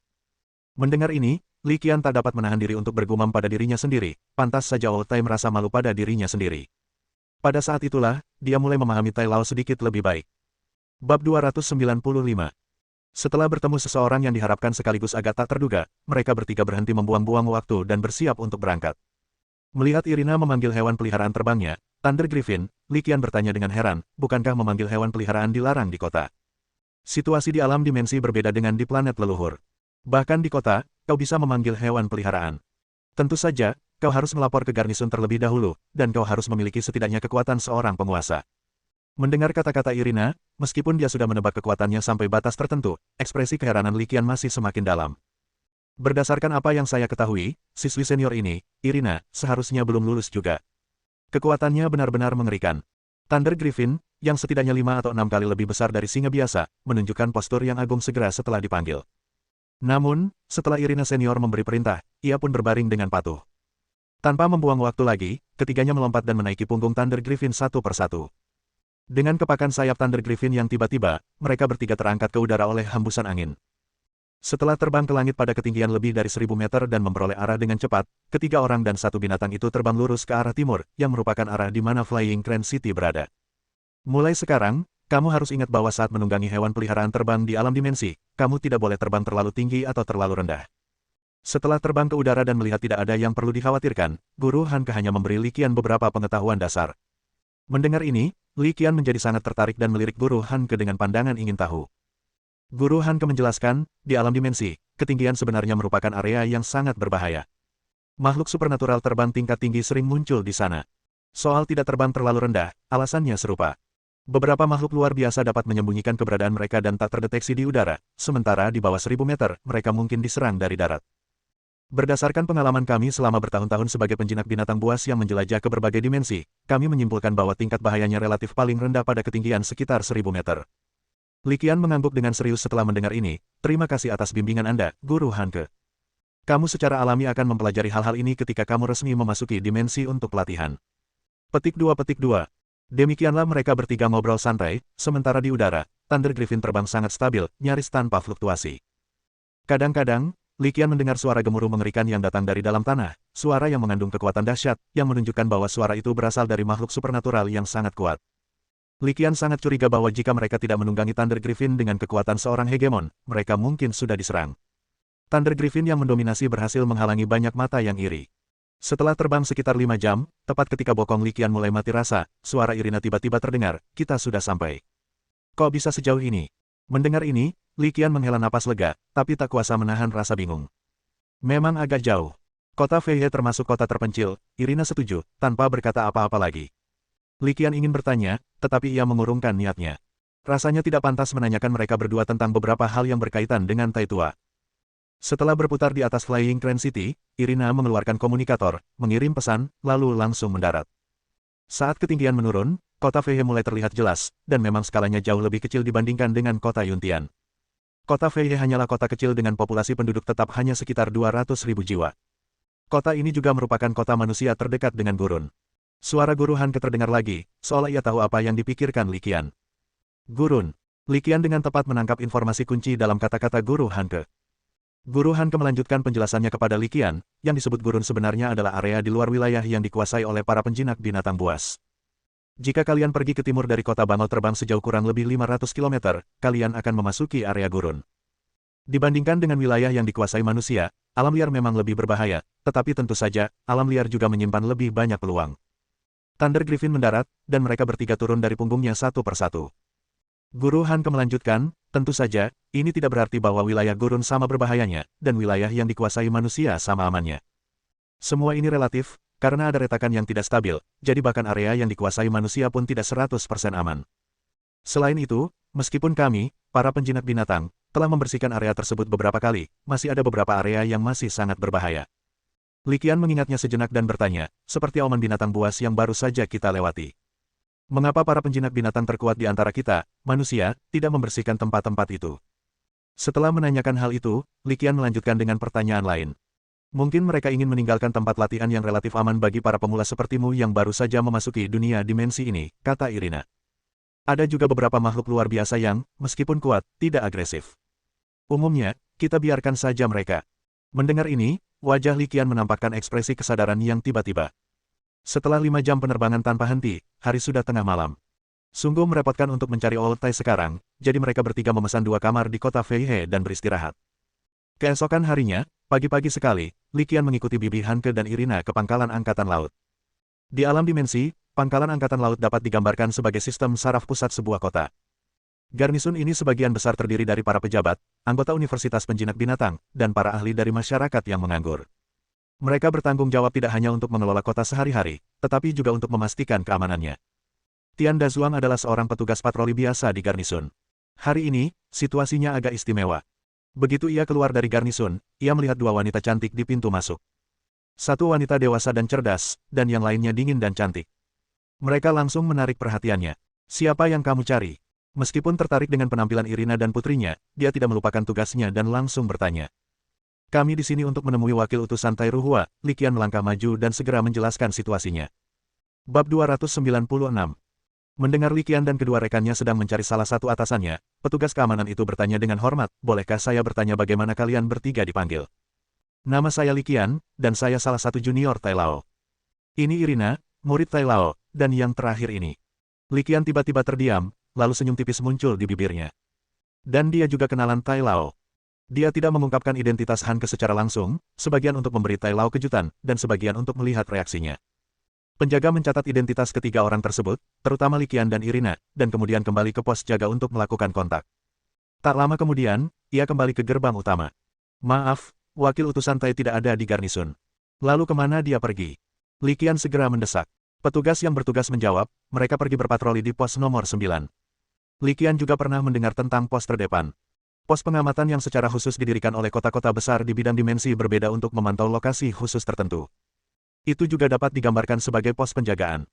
[SPEAKER 1] Mendengar ini, Li Qian tak dapat menahan diri untuk bergumam pada dirinya sendiri, pantas saja Old Tai merasa malu pada dirinya sendiri. Pada saat itulah, dia mulai memahami Tai Lao sedikit lebih baik. Bab 295. Setelah bertemu seseorang yang diharapkan sekaligus agak tak terduga, mereka bertiga berhenti membuang-buang waktu dan bersiap untuk berangkat. Melihat Irina memanggil hewan peliharaan terbangnya, Thunder Griffin, Li Qian bertanya dengan heran, bukankah memanggil hewan peliharaan dilarang di kota? Situasi di alam dimensi berbeda dengan di planet leluhur. Bahkan di kota, kau bisa memanggil hewan peliharaan. Tentu saja, kau harus melapor ke garnisun terlebih dahulu, dan kau harus memiliki setidaknya kekuatan seorang penguasa. Mendengar kata-kata Irina, meskipun dia sudah menebak kekuatannya sampai batas tertentu, ekspresi keheranan Li Qian masih semakin dalam. Berdasarkan apa yang saya ketahui, siswi senior ini, Irina, seharusnya belum lulus juga. Kekuatannya benar-benar mengerikan. Thunder Griffin, yang setidaknya 5 atau 6 kali lebih besar dari singa biasa, menunjukkan postur yang agung segera setelah dipanggil. Namun, setelah Irina senior memberi perintah, ia pun berbaring dengan patuh. Tanpa membuang waktu lagi, ketiganya melompat dan menaiki punggung Thunder Griffin satu persatu. Dengan kepakan sayap Thunder Griffin yang tiba-tiba, mereka bertiga terangkat ke udara oleh hembusan angin. Setelah terbang ke langit pada ketinggian lebih dari 1000 meter dan memperoleh arah dengan cepat, ketiga orang dan satu binatang itu terbang lurus ke arah timur, yang merupakan arah di mana Flying Crane City berada. Mulai sekarang, kamu harus ingat bahwa saat menunggangi hewan peliharaan terbang di alam dimensi, kamu tidak boleh terbang terlalu tinggi atau terlalu rendah. Setelah terbang ke udara dan melihat tidak ada yang perlu dikhawatirkan, Guru Han Ke hanya memberi Li Qian beberapa pengetahuan dasar. Mendengar ini, Li Qian menjadi sangat tertarik dan melirik Guru Han Ke dengan pandangan ingin tahu. Guru Han Ke menjelaskan, di alam dimensi, ketinggian sebenarnya merupakan area yang sangat berbahaya. Makhluk supernatural terbang tingkat tinggi sering muncul di sana. Soal tidak terbang terlalu rendah, alasannya serupa. Beberapa makhluk luar biasa dapat menyembunyikan keberadaan mereka dan tak terdeteksi di udara, sementara di bawah 1000 meter, mereka mungkin diserang dari darat. Berdasarkan pengalaman kami selama bertahun-tahun sebagai penjinak binatang buas yang menjelajah ke berbagai dimensi, kami menyimpulkan bahwa tingkat bahayanya relatif paling rendah pada ketinggian sekitar 1000 meter. Li Qian mengangguk dengan serius setelah mendengar ini, terima kasih atas bimbingan Anda, Guru Han Ke. Kamu secara alami akan mempelajari hal-hal ini ketika kamu resmi memasuki dimensi untuk pelatihan. Petik 2. Demikianlah mereka bertiga ngobrol santai, sementara di udara, Thunder Griffin terbang sangat stabil, nyaris tanpa fluktuasi. Kadang-kadang, Li Qian mendengar suara gemuruh mengerikan yang datang dari dalam tanah, suara yang mengandung kekuatan dahsyat, yang menunjukkan bahwa suara itu berasal dari makhluk supernatural yang sangat kuat. Li Qian sangat curiga bahwa jika mereka tidak menunggangi Thunder Griffin dengan kekuatan seorang hegemon, mereka mungkin sudah diserang. Thunder Griffin yang mendominasi berhasil menghalangi banyak mata yang iri. Setelah terbang sekitar 5 jam, tepat ketika bokong Li Qian mulai mati rasa, suara Irina tiba-tiba terdengar, kita sudah sampai. Kok bisa sejauh ini? Mendengar ini, Li Qian menghela napas lega, tapi tak kuasa menahan rasa bingung. Memang agak jauh. Kota Feihe termasuk kota terpencil, Irina setuju, tanpa berkata apa-apa lagi. Li Qian ingin bertanya, tetapi ia mengurungkan niatnya. Rasanya tidak pantas menanyakan mereka berdua tentang beberapa hal yang berkaitan dengan Tai Tua. Setelah berputar di atas Flying Crane City, Irina mengeluarkan komunikator, mengirim pesan, lalu langsung mendarat. Saat ketinggian menurun, kota Feihe mulai terlihat jelas, dan memang skalanya jauh lebih kecil dibandingkan dengan kota Yuntian. Kota Feihe hanyalah kota kecil dengan populasi penduduk tetap hanya sekitar 200.000 jiwa. Kota ini juga merupakan kota manusia terdekat dengan gurun. Suara Guru Han Ke terdengar lagi, seolah ia tahu apa yang dipikirkan Li Qian. Gurun. Li Qian dengan tepat menangkap informasi kunci dalam kata-kata Guru Han Ke. Guru Han Ke melanjutkan penjelasannya kepada Li Qian, yang disebut gurun sebenarnya adalah area di luar wilayah yang dikuasai oleh para penjinak binatang buas. Jika kalian pergi ke timur dari kota Bangau terbang sejauh kurang lebih 500 km, kalian akan memasuki area gurun. Dibandingkan dengan wilayah yang dikuasai manusia, alam liar memang lebih berbahaya, tetapi tentu saja, alam liar juga menyimpan lebih banyak peluang. Thunder Griffin mendarat, dan mereka bertiga turun dari punggungnya satu persatu. Guru Hanke melanjutkan, tentu saja, ini tidak berarti bahwa wilayah gurun sama berbahayanya, dan wilayah yang dikuasai manusia sama amannya. Semua ini relatif, karena ada retakan yang tidak stabil, jadi bahkan area yang dikuasai manusia pun tidak 100% aman. Selain itu, meskipun kami, para penjinak binatang, telah membersihkan area tersebut beberapa kali, masih ada beberapa area yang masih sangat berbahaya. Li Qian mengingatnya sejenak dan bertanya, seperti auman binatang buas yang baru saja kita lewati. Mengapa para penjinak binatang terkuat di antara kita, manusia, tidak membersihkan tempat-tempat itu? Setelah menanyakan hal itu, Li Qian melanjutkan dengan pertanyaan lain. Mungkin mereka ingin meninggalkan tempat latihan yang relatif aman bagi para pemula sepertimu yang baru saja memasuki dunia dimensi ini, kata Irina. Ada juga beberapa makhluk luar biasa yang, meskipun kuat, tidak agresif. Umumnya, kita biarkan saja mereka. Mendengar ini, wajah Li Qian menampakkan ekspresi kesadaran yang tiba-tiba. Setelah 5 jam penerbangan tanpa henti, hari sudah tengah malam. Sungguh merepotkan untuk mencari Old Tai sekarang, jadi mereka bertiga memesan 2 kamar di kota Feihe dan beristirahat. Keesokan harinya, pagi-pagi sekali, Li Qian mengikuti Bibi Hanke dan Irina ke pangkalan Angkatan Laut. Di alam dimensi, pangkalan Angkatan Laut dapat digambarkan sebagai sistem saraf pusat sebuah kota. Garnisun ini sebagian besar terdiri dari para pejabat, anggota Universitas Penjinak Binatang, dan para ahli dari masyarakat yang menganggur. Mereka bertanggung jawab tidak hanya untuk mengelola kota sehari-hari, tetapi juga untuk memastikan keamanannya. Tian Dazuang adalah seorang petugas patroli biasa di garnisun. Hari ini, situasinya agak istimewa. Begitu ia keluar dari garnisun, ia melihat 2 wanita cantik di pintu masuk. Satu wanita dewasa dan cerdas, dan yang lainnya dingin dan cantik. Mereka langsung menarik perhatiannya. Siapa yang kamu cari? Meskipun tertarik dengan penampilan Irina dan putrinya, dia tidak melupakan tugasnya dan langsung bertanya. Kami di sini untuk menemui wakil utusan Tai Ruhua. Li Qian melangkah maju dan segera menjelaskan situasinya. Bab 296. Mendengar Li Qian dan kedua rekannya sedang mencari salah satu atasannya, petugas keamanan itu bertanya dengan hormat, bolehkah saya bertanya bagaimana kalian bertiga dipanggil? Nama saya Li Qian, dan saya salah satu junior Tai Lao. Ini Irina, murid Tai Lao, dan yang terakhir ini. Li Qian tiba-tiba terdiam, lalu senyum tipis muncul di bibirnya. Dan dia juga kenalan Tai Lao. Dia tidak mengungkapkan identitas Hanke secara langsung, sebagian untuk memberi Tai Lao kejutan, dan sebagian untuk melihat reaksinya. Penjaga mencatat identitas ketiga orang tersebut, terutama Li Qian dan Irina, dan kemudian kembali ke pos jaga untuk melakukan kontak. Tak lama kemudian, ia kembali ke gerbang utama. Maaf, wakil utusan Tai tidak ada di garnisun. Lalu kemana dia pergi? Li Qian segera mendesak. Petugas yang bertugas menjawab, mereka pergi berpatroli di pos nomor 9. Li Qian juga pernah mendengar tentang pos terdepan. Pos pengamatan yang secara khusus didirikan oleh kota-kota besar di bidang dimensi berbeda untuk memantau lokasi khusus tertentu. Itu juga dapat digambarkan sebagai pos penjagaan.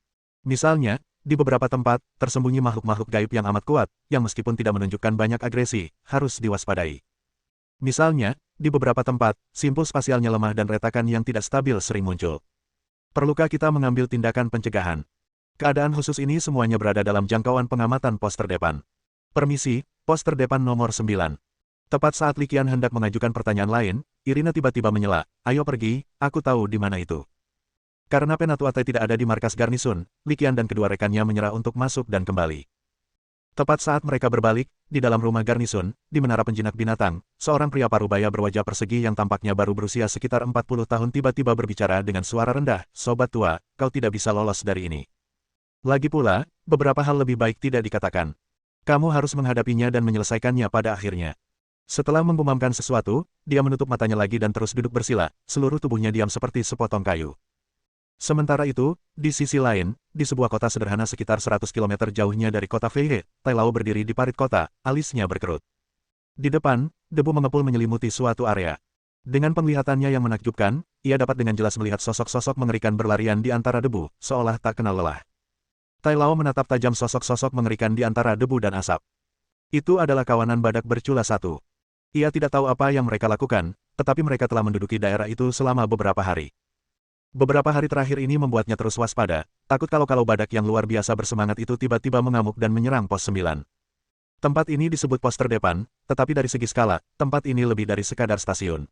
[SPEAKER 1] Misalnya, di beberapa tempat, tersembunyi makhluk-makhluk gaib yang amat kuat, yang meskipun tidak menunjukkan banyak agresi, harus diwaspadai. Misalnya, di beberapa tempat, simpul spasialnya lemah dan retakan yang tidak stabil sering muncul. Perlukah kita mengambil tindakan pencegahan? Keadaan khusus ini semuanya berada dalam jangkauan pengamatan pos terdepan. Permisi, pos terdepan nomor 9. Tepat saat Li Qian hendak mengajukan pertanyaan lain, Irina tiba-tiba menyela, ayo pergi, aku tahu di mana itu. Karena Penatua Tai tidak ada di markas garnisun, Li Qian dan kedua rekannya menyerah untuk masuk dan kembali. Tepat saat mereka berbalik, di dalam rumah garnisun, di menara penjinak binatang, seorang pria parubaya berwajah persegi yang tampaknya baru berusia sekitar 40 tahun tiba-tiba berbicara dengan suara rendah, sobat tua, kau tidak bisa lolos dari ini. Lagi pula, beberapa hal lebih baik tidak dikatakan. Kamu harus menghadapinya dan menyelesaikannya pada akhirnya. Setelah menggumamkan sesuatu, dia menutup matanya lagi dan terus duduk bersila, seluruh tubuhnya diam seperti sepotong kayu. Sementara itu, di sisi lain, di sebuah kota sederhana sekitar 100 km jauhnya dari kota Feihe, Tai Lao berdiri di parit kota, alisnya berkerut. Di depan, debu mengepul menyelimuti suatu area. Dengan penglihatannya yang menakjubkan, ia dapat dengan jelas melihat sosok-sosok mengerikan berlarian di antara debu, seolah tak kenal lelah. Tai Lao menatap tajam sosok-sosok mengerikan di antara debu dan asap. Itu adalah kawanan badak bercula satu. Ia tidak tahu apa yang mereka lakukan, tetapi mereka telah menduduki daerah itu selama beberapa hari. Beberapa hari terakhir ini membuatnya terus waspada, takut kalau badak yang luar biasa bersemangat itu tiba-tiba mengamuk dan menyerang pos 9. Tempat ini disebut pos terdepan, tetapi dari segi skala, tempat ini lebih dari sekadar stasiun.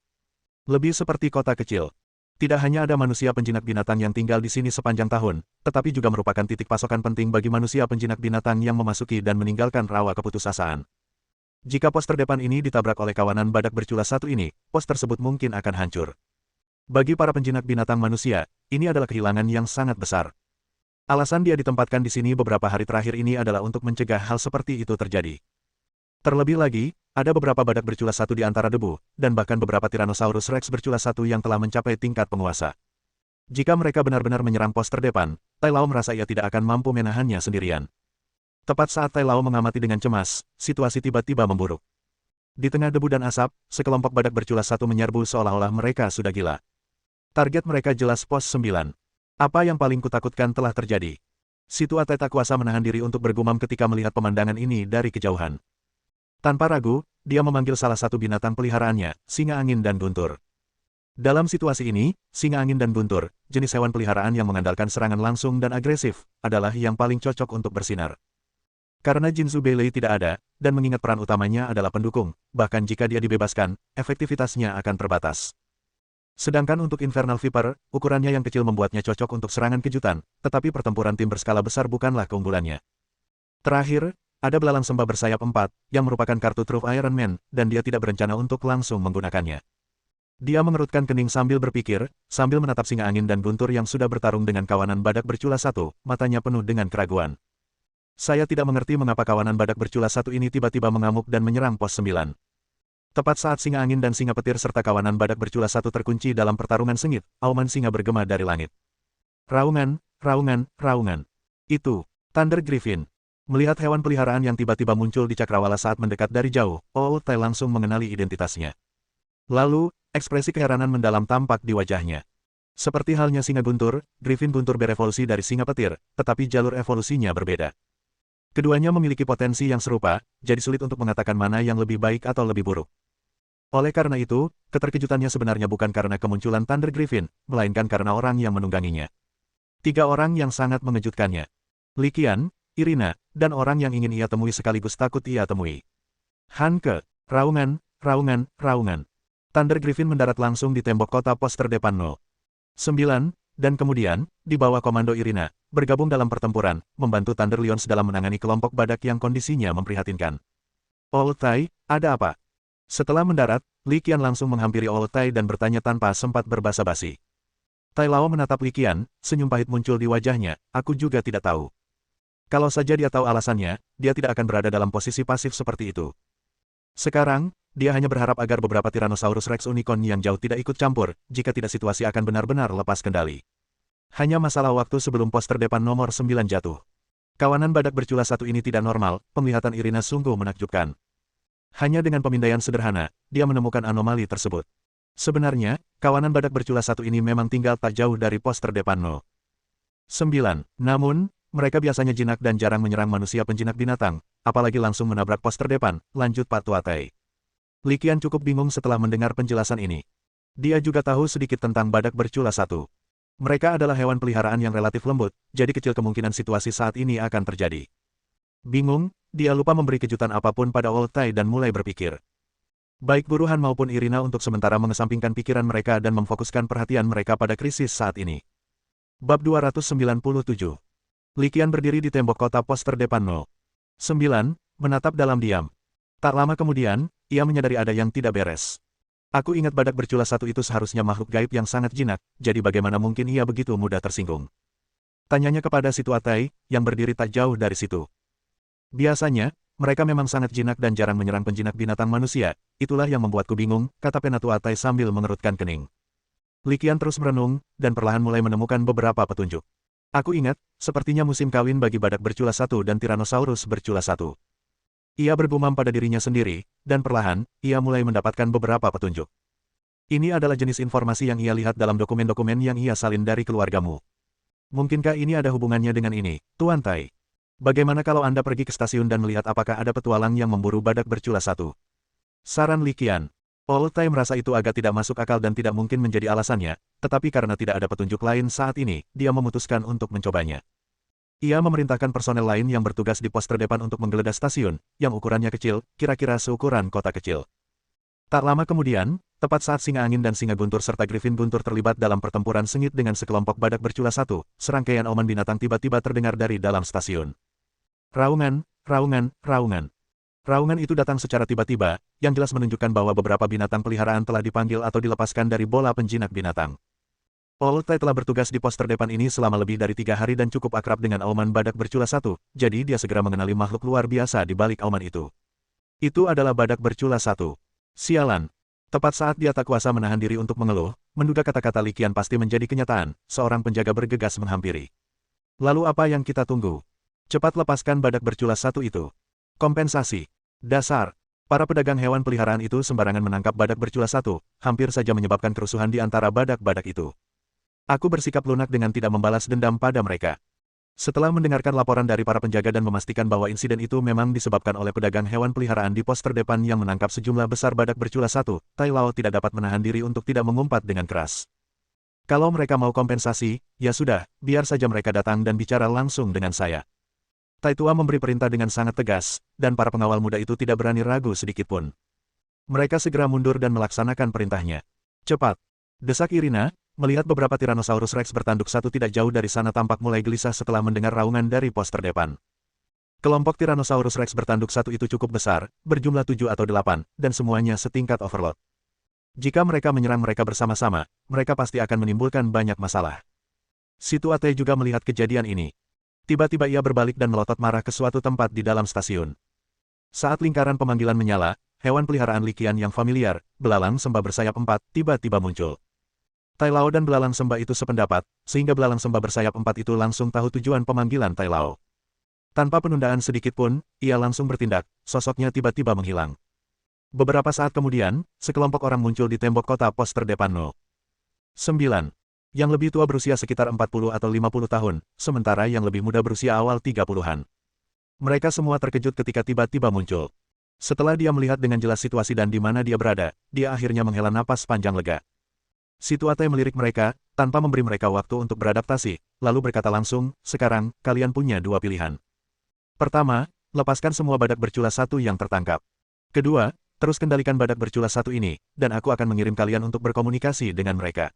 [SPEAKER 1] Lebih seperti kota kecil. Tidak hanya ada manusia penjinak binatang yang tinggal di sini sepanjang tahun, tetapi juga merupakan titik pasokan penting bagi manusia penjinak binatang yang memasuki dan meninggalkan rawa keputusasaan. Jika pos terdepan ini ditabrak oleh kawanan badak berculas satu ini, pos tersebut mungkin akan hancur. Bagi para penjinak binatang manusia, ini adalah kehilangan yang sangat besar. Alasan dia ditempatkan di sini beberapa hari terakhir ini adalah untuk mencegah hal seperti itu terjadi. Terlebih lagi, ada beberapa badak berculas satu di antara debu, dan bahkan beberapa Tyrannosaurus Rex berculas satu yang telah mencapai tingkat penguasa. Jika mereka benar-benar menyerang pos terdepan, Tai Lao merasa ia tidak akan mampu menahannya sendirian. Tepat saat Tai Lao mengamati dengan cemas, situasi tiba-tiba memburuk. Di tengah debu dan asap, sekelompok badak berculas satu menyerbu seolah-olah mereka sudah gila. Target mereka jelas pos 9. Apa yang paling kutakutkan telah terjadi. Situ Atai tak kuasa menahan diri untuk bergumam ketika melihat pemandangan ini dari kejauhan. Tanpa ragu, dia memanggil salah satu binatang peliharaannya, singa angin dan guntur. Dalam situasi ini, singa angin dan guntur, jenis hewan peliharaan yang mengandalkan serangan langsung dan agresif, adalah yang paling cocok untuk bersinar. Karena Jinzu Beilei tidak ada, dan mengingat peran utamanya adalah pendukung, bahkan jika dia dibebaskan, efektivitasnya akan terbatas. Sedangkan untuk Infernal Viper, ukurannya yang kecil membuatnya cocok untuk serangan kejutan, tetapi pertempuran tim berskala besar bukanlah keunggulannya. Terakhir, ada belalang sembah bersayap 4, yang merupakan kartu truf Iron Man, dan dia tidak berencana untuk langsung menggunakannya. Dia mengerutkan kening sambil berpikir, sambil menatap singa angin dan guntur yang sudah bertarung dengan kawanan badak berculas satu, matanya penuh dengan keraguan. Saya tidak mengerti mengapa kawanan badak berculas satu ini tiba-tiba mengamuk dan menyerang pos 9. Tepat saat singa angin dan singa petir serta kawanan badak berculas satu terkunci dalam pertarungan sengit, auman singa bergema dari langit. Raungan, raungan, raungan. Itu, Thunder Griffin. Melihat hewan peliharaan yang tiba-tiba muncul di cakrawala saat mendekat dari jauh, Old Tai langsung mengenali identitasnya. Lalu, ekspresi keheranan mendalam tampak di wajahnya. Seperti halnya singa guntur, Griffin guntur berevolusi dari singa petir, tetapi jalur evolusinya berbeda. Keduanya memiliki potensi yang serupa, jadi sulit untuk mengatakan mana yang lebih baik atau lebih buruk. Oleh karena itu, keterkejutannya sebenarnya bukan karena kemunculan Thunder Griffin, melainkan karena orang yang menungganginya. 3 orang yang sangat mengejutkannya. Li Qian, Irina, dan orang yang ingin ia temui sekaligus takut ia temui. Han Ke, raungan, raungan, raungan. Thunder Griffin mendarat langsung di tembok kota pos terdepan 9, dan kemudian, di bawah komando Irina, bergabung dalam pertempuran, membantu Thunder Lions dalam menangani kelompok badak yang kondisinya memprihatinkan. Old Tai, ada apa? Setelah mendarat, Li Qian langsung menghampiri Old Tai dan bertanya tanpa sempat berbasa-basi. Tai Lao menatap Li Qian, senyum pahit muncul di wajahnya, aku juga tidak tahu. Kalau saja dia tahu alasannya, dia tidak akan berada dalam posisi pasif seperti itu. Sekarang, dia hanya berharap agar beberapa Tyrannosaurus Rex Unicorn yang jauh tidak ikut campur, jika tidak situasi akan benar-benar lepas kendali. Hanya masalah waktu sebelum pos terdepan nomor 9 jatuh. Kawanan badak berculas satu ini tidak normal, penglihatan Irina sungguh menakjubkan. Hanya dengan pemindaian sederhana, dia menemukan anomali tersebut. Sebenarnya, kawanan badak berculas satu ini memang tinggal tak jauh dari pos terdepan 9. Namun, mereka biasanya jinak dan jarang menyerang manusia penjinak binatang, apalagi langsung menabrak pos terdepan, lanjut Pak Tuatai. Li Qian cukup bingung setelah mendengar penjelasan ini. Dia juga tahu sedikit tentang badak berculas satu. Mereka adalah hewan peliharaan yang relatif lembut, jadi kecil kemungkinan situasi saat ini akan terjadi. Bingung, dia lupa memberi kejutan apapun pada Old Tai dan mulai berpikir. Baik Buruhan maupun Irina untuk sementara mengesampingkan pikiran mereka dan memfokuskan perhatian mereka pada krisis saat ini. Bab 297. Li Qian berdiri di tembok kota pos terdepan 9, menatap dalam diam. Tak lama kemudian, ia menyadari ada yang tidak beres. Aku ingat badak berculas satu itu seharusnya makhluk gaib yang sangat jinak, jadi bagaimana mungkin ia begitu mudah tersinggung? Tanyanya kepada Situ Atai, yang berdiri tak jauh dari situ. Biasanya, mereka memang sangat jinak dan jarang menyerang penjinak binatang manusia, itulah yang membuatku bingung, kata Penatu Atai sambil mengerutkan kening. Li Qian terus merenung, dan perlahan mulai menemukan beberapa petunjuk. Aku ingat, sepertinya musim kawin bagi badak berculas satu dan Tyrannosaurus berculas satu. Ia bergumam pada dirinya sendiri, dan perlahan, ia mulai mendapatkan beberapa petunjuk. Ini adalah jenis informasi yang ia lihat dalam dokumen-dokumen yang ia salin dari keluargamu. Mungkinkah ini ada hubungannya dengan ini, Tuan Tai? Bagaimana kalau Anda pergi ke stasiun dan melihat apakah ada petualang yang memburu badak berculas satu? Saran Li Qian. Old Tai merasa itu agak tidak masuk akal dan tidak mungkin menjadi alasannya, tetapi karena tidak ada petunjuk lain saat ini, dia memutuskan untuk mencobanya. Ia memerintahkan personel lain yang bertugas di pos terdepan untuk menggeledah stasiun, yang ukurannya kecil, kira-kira seukuran kota kecil. Tak lama kemudian, tepat saat singa angin dan singa guntur serta griffin guntur terlibat dalam pertempuran sengit dengan sekelompok badak bercula satu, serangkaian auman binatang tiba-tiba terdengar dari dalam stasiun. Raungan, raungan, raungan. Raungan itu datang secara tiba-tiba, yang jelas menunjukkan bahwa beberapa binatang peliharaan telah dipanggil atau dilepaskan dari bola penjinak binatang. Old Tai telah bertugas di pos terdepan ini selama lebih dari 3 hari dan cukup akrab dengan auman badak bercula satu, jadi dia segera mengenali makhluk luar biasa di balik auman itu. Itu adalah badak bercula satu. Sialan. Tepat saat dia tak kuasa menahan diri untuk mengeluh, menduga kata-kata Li Qian pasti menjadi kenyataan, seorang penjaga bergegas menghampiri. Lalu apa yang kita tunggu? Cepat lepaskan badak bercula satu itu. Kompensasi. Dasar. Para pedagang hewan peliharaan itu sembarangan menangkap badak bercula satu, hampir saja menyebabkan kerusuhan di antara badak-badak itu. Aku bersikap lunak dengan tidak membalas dendam pada mereka. Setelah mendengarkan laporan dari para penjaga dan memastikan bahwa insiden itu memang disebabkan oleh pedagang hewan peliharaan di pos terdepan yang menangkap sejumlah besar badak bercula satu, Tai Lao tidak dapat menahan diri untuk tidak mengumpat dengan keras. Kalau mereka mau kompensasi, ya sudah, biar saja mereka datang dan bicara langsung dengan saya. Tai Tua memberi perintah dengan sangat tegas, dan para pengawal muda itu tidak berani ragu sedikitpun. Mereka segera mundur dan melaksanakan perintahnya. Cepat! Desak Irina. Melihat beberapa Tyrannosaurus Rex bertanduk satu tidak jauh dari sana tampak mulai gelisah setelah mendengar raungan dari pos terdepan. Kelompok Tyrannosaurus Rex bertanduk satu itu cukup besar, berjumlah 7 atau 8, dan semuanya setingkat overload. Jika mereka menyerang mereka bersama-sama, mereka pasti akan menimbulkan banyak masalah. Si Tuate juga melihat kejadian ini. Tiba-tiba ia berbalik dan melotot marah ke suatu tempat di dalam stasiun. Saat lingkaran pemanggilan menyala, hewan peliharaan Li Qian yang familiar, belalang sembah bersayap 4, tiba-tiba muncul. Tai Lao dan belalang sembah itu sependapat, sehingga belalang sembah bersayap 4 itu langsung tahu tujuan pemanggilan Tai Lao. Tanpa penundaan sedikit pun, ia langsung bertindak, sosoknya tiba-tiba menghilang. Beberapa saat kemudian, sekelompok orang muncul di tembok kota pos terdepan No. 9. Yang lebih tua berusia sekitar 40 atau 50 tahun, sementara yang lebih muda berusia awal 30-an. Mereka semua terkejut ketika tiba-tiba muncul. Setelah dia melihat dengan jelas situasi dan di mana dia berada, dia akhirnya menghela napas panjang lega. Si Tuate melirik mereka, tanpa memberi mereka waktu untuk beradaptasi, lalu berkata langsung, sekarang, kalian punya 2 pilihan. Pertama, lepaskan semua badak bercula satu yang tertangkap. Kedua, terus kendalikan badak bercula satu ini, dan aku akan mengirim kalian untuk berkomunikasi dengan mereka.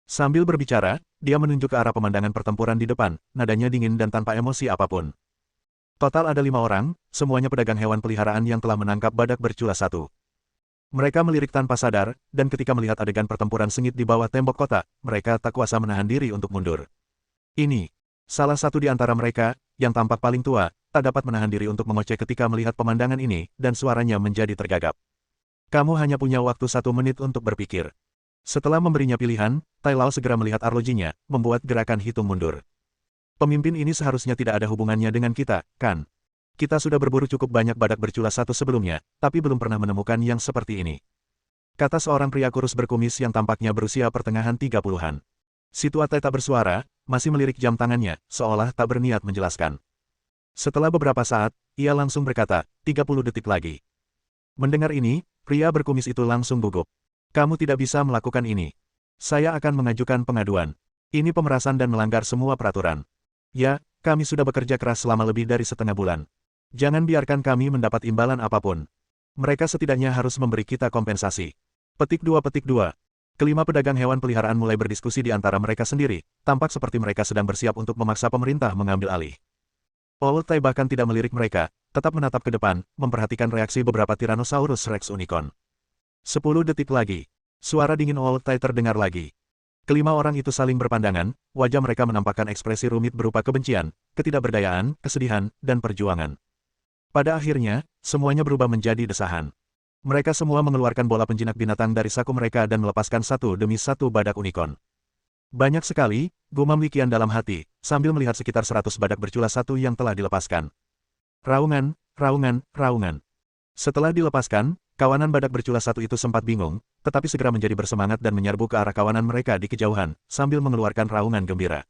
[SPEAKER 1] Sambil berbicara, dia menunjuk ke arah pemandangan pertempuran di depan, nadanya dingin dan tanpa emosi apapun. Total ada 5 orang, semuanya pedagang hewan peliharaan yang telah menangkap badak bercula satu. Mereka melirik tanpa sadar, dan ketika melihat adegan pertempuran sengit di bawah tembok kota, mereka tak kuasa menahan diri untuk mundur. Ini, salah satu di antara mereka, yang tampak paling tua, tak dapat menahan diri untuk mengoceh ketika melihat pemandangan ini, dan suaranya menjadi tergagap. Kamu hanya punya waktu 1 menit untuk berpikir. Setelah memberinya pilihan, Tai Lao segera melihat arlojinya, membuat gerakan hitung mundur. Pemimpin ini seharusnya tidak ada hubungannya dengan kita, kan? Kita sudah berburu cukup banyak badak bercula satu sebelumnya, tapi belum pernah menemukan yang seperti ini. Kata seorang pria kurus berkumis yang tampaknya berusia pertengahan 30-an. Si Tuate tak bersuara, masih melirik jam tangannya, seolah tak berniat menjelaskan. Setelah beberapa saat, ia langsung berkata, 30 detik lagi. Mendengar ini, pria berkumis itu langsung gugup. Kamu tidak bisa melakukan ini. Saya akan mengajukan pengaduan. Ini pemerasan dan melanggar semua peraturan. Ya, kami sudah bekerja keras selama lebih dari setengah bulan. Jangan biarkan kami mendapat imbalan apapun. Mereka setidaknya harus memberi kita kompensasi. Petik 2. Kelima pedagang hewan peliharaan mulai berdiskusi di antara mereka sendiri, tampak seperti mereka sedang bersiap untuk memaksa pemerintah mengambil alih. Old Tai bahkan tidak melirik mereka, tetap menatap ke depan, memperhatikan reaksi beberapa Tyrannosaurus Rex unicorn. 10 detik lagi. Suara dingin Old Tai terdengar lagi. Kelima orang itu saling berpandangan, wajah mereka menampakkan ekspresi rumit berupa kebencian, ketidakberdayaan, kesedihan, dan perjuangan. Pada akhirnya, semuanya berubah menjadi desahan. Mereka semua mengeluarkan bola penjinak binatang dari saku mereka dan melepaskan satu demi satu badak unicorn. Banyak sekali, gumam Li Qian dalam hati, sambil melihat sekitar 100 badak bercula satu yang telah dilepaskan. Raungan, raungan, raungan. Setelah dilepaskan, kawanan badak bercula satu itu sempat bingung, tetapi segera menjadi bersemangat dan menyerbu ke arah kawanan mereka di kejauhan, sambil mengeluarkan raungan gembira.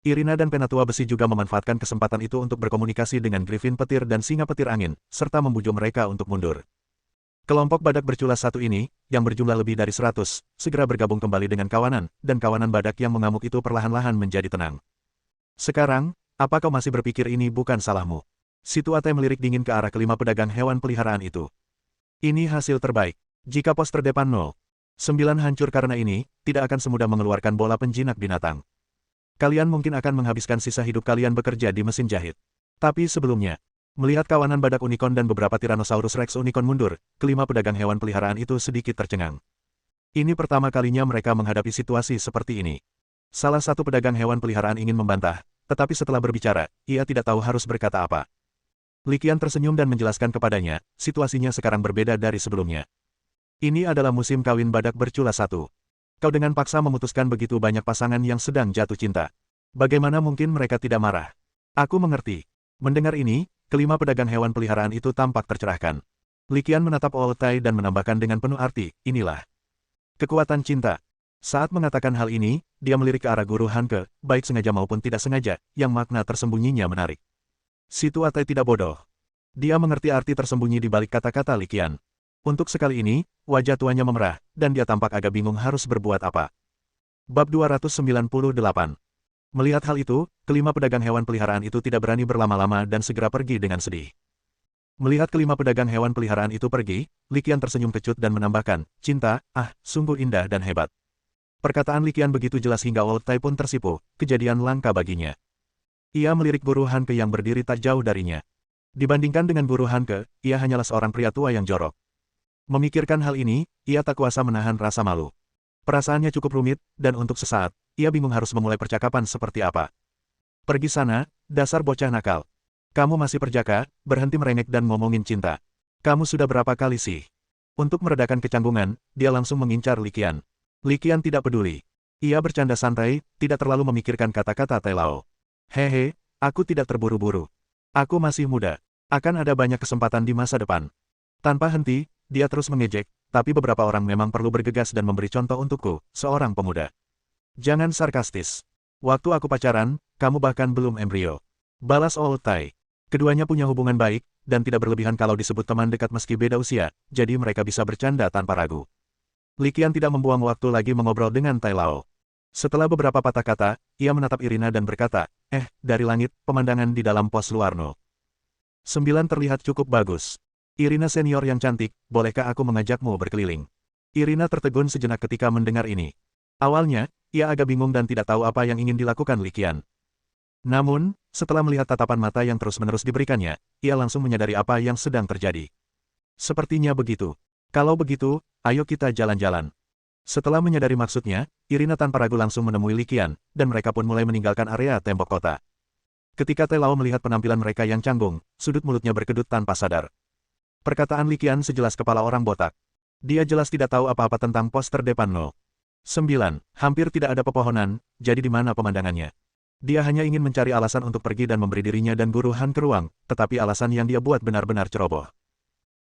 [SPEAKER 1] Irina dan Penatua Besi juga memanfaatkan kesempatan itu untuk berkomunikasi dengan Griffin Petir dan Singa Petir Angin, serta membujuk mereka untuk mundur. Kelompok badak bercula satu ini, yang berjumlah lebih dari 100, segera bergabung kembali dengan kawanan, dan kawanan badak yang mengamuk itu perlahan-lahan menjadi tenang. Sekarang, apa kau masih berpikir ini bukan salahmu? Si Tuate melirik dingin ke arah kelima pedagang hewan peliharaan itu. Ini hasil terbaik. Jika pos terdepan 0,9 hancur karena ini, tidak akan semudah mengeluarkan bola penjinak binatang. Kalian mungkin akan menghabiskan sisa hidup kalian bekerja di mesin jahit. Tapi sebelumnya, melihat kawanan badak unicorn dan beberapa Tyrannosaurus Rex unicorn mundur, kelima pedagang hewan peliharaan itu sedikit tercengang. Ini pertama kalinya mereka menghadapi situasi seperti ini. Salah satu pedagang hewan peliharaan ingin membantah, tetapi setelah berbicara, ia tidak tahu harus berkata apa. Li Qian tersenyum dan menjelaskan kepadanya, situasinya sekarang berbeda dari sebelumnya. Ini adalah musim kawin badak bercula satu. Kau dengan paksa memutuskan begitu banyak pasangan yang sedang jatuh cinta. Bagaimana mungkin mereka tidak marah? Aku mengerti. Mendengar ini, kelima pedagang hewan peliharaan itu tampak tercerahkan. Li Qian menatap Old Tai dan menambahkan dengan penuh arti, inilah kekuatan cinta. Saat mengatakan hal ini, dia melirik ke arah guru Hanke, baik sengaja maupun tidak sengaja, yang makna tersembunyinya menarik. Si tua Tai tidak bodoh. Dia mengerti arti tersembunyi di balik kata-kata Li Qian. Untuk sekali ini, wajah tuanya memerah, dan dia tampak agak bingung harus berbuat apa. Bab 298. Melihat hal itu, kelima pedagang hewan peliharaan itu tidak berani berlama-lama dan segera pergi dengan sedih. Melihat kelima pedagang hewan peliharaan itu pergi, Li Qian tersenyum kecut dan menambahkan, cinta, sungguh indah dan hebat. Perkataan Li Qian begitu jelas hingga Old Tai pun tersipu, kejadian langka baginya. Ia melirik guru Hanke yang berdiri tak jauh darinya. Dibandingkan dengan guru Hanke, ia hanyalah seorang pria tua yang jorok. Memikirkan hal ini, ia tak kuasa menahan rasa malu. Perasaannya cukup rumit, dan untuk sesaat, ia bingung harus memulai percakapan seperti apa. Pergi sana, dasar bocah nakal. Kamu masih perjaka, berhenti merengek dan ngomongin cinta. Kamu sudah berapa kali sih? Untuk meredakan kecanggungan, dia langsung mengincar Li Qian. Li Qian tidak peduli. Ia bercanda santai, tidak terlalu memikirkan kata-kata Tai Lao. Hehe, aku tidak terburu-buru. Aku masih muda. Akan ada banyak kesempatan di masa depan. Tanpa henti, dia terus mengejek, tapi beberapa orang memang perlu bergegas dan memberi contoh untukku, seorang pemuda. Jangan sarkastis. Waktu aku pacaran, kamu bahkan belum embrio. Balas Old Tai. Keduanya punya hubungan baik, dan tidak berlebihan kalau disebut teman dekat meski beda usia, jadi mereka bisa bercanda tanpa ragu. Li Qian tidak membuang waktu lagi mengobrol dengan Tai Lao. Setelah beberapa patah kata, ia menatap Irina dan berkata, dari langit, pemandangan di dalam pos luar 9 terlihat cukup bagus. Irina senior yang cantik, bolehkah aku mengajakmu berkeliling? Irina tertegun sejenak ketika mendengar ini. Awalnya, ia agak bingung dan tidak tahu apa yang ingin dilakukan Li Qian. Namun, setelah melihat tatapan mata yang terus-menerus diberikannya, ia langsung menyadari apa yang sedang terjadi. Sepertinya begitu. Kalau begitu, ayo kita jalan-jalan. Setelah menyadari maksudnya, Irina tanpa ragu langsung menemui Li Qian, dan mereka pun mulai meninggalkan area tembok kota. Ketika Tai Lao melihat penampilan mereka yang canggung, sudut mulutnya berkedut tanpa sadar. Perkataan Li Qian sejelas kepala orang botak. Dia jelas tidak tahu apa-apa tentang pos terdepan 9. Hampir tidak ada pepohonan, jadi di mana pemandangannya. Dia hanya ingin mencari alasan untuk pergi dan memberi dirinya dan guru Han ke ruang, tetapi alasan yang dia buat benar-benar ceroboh.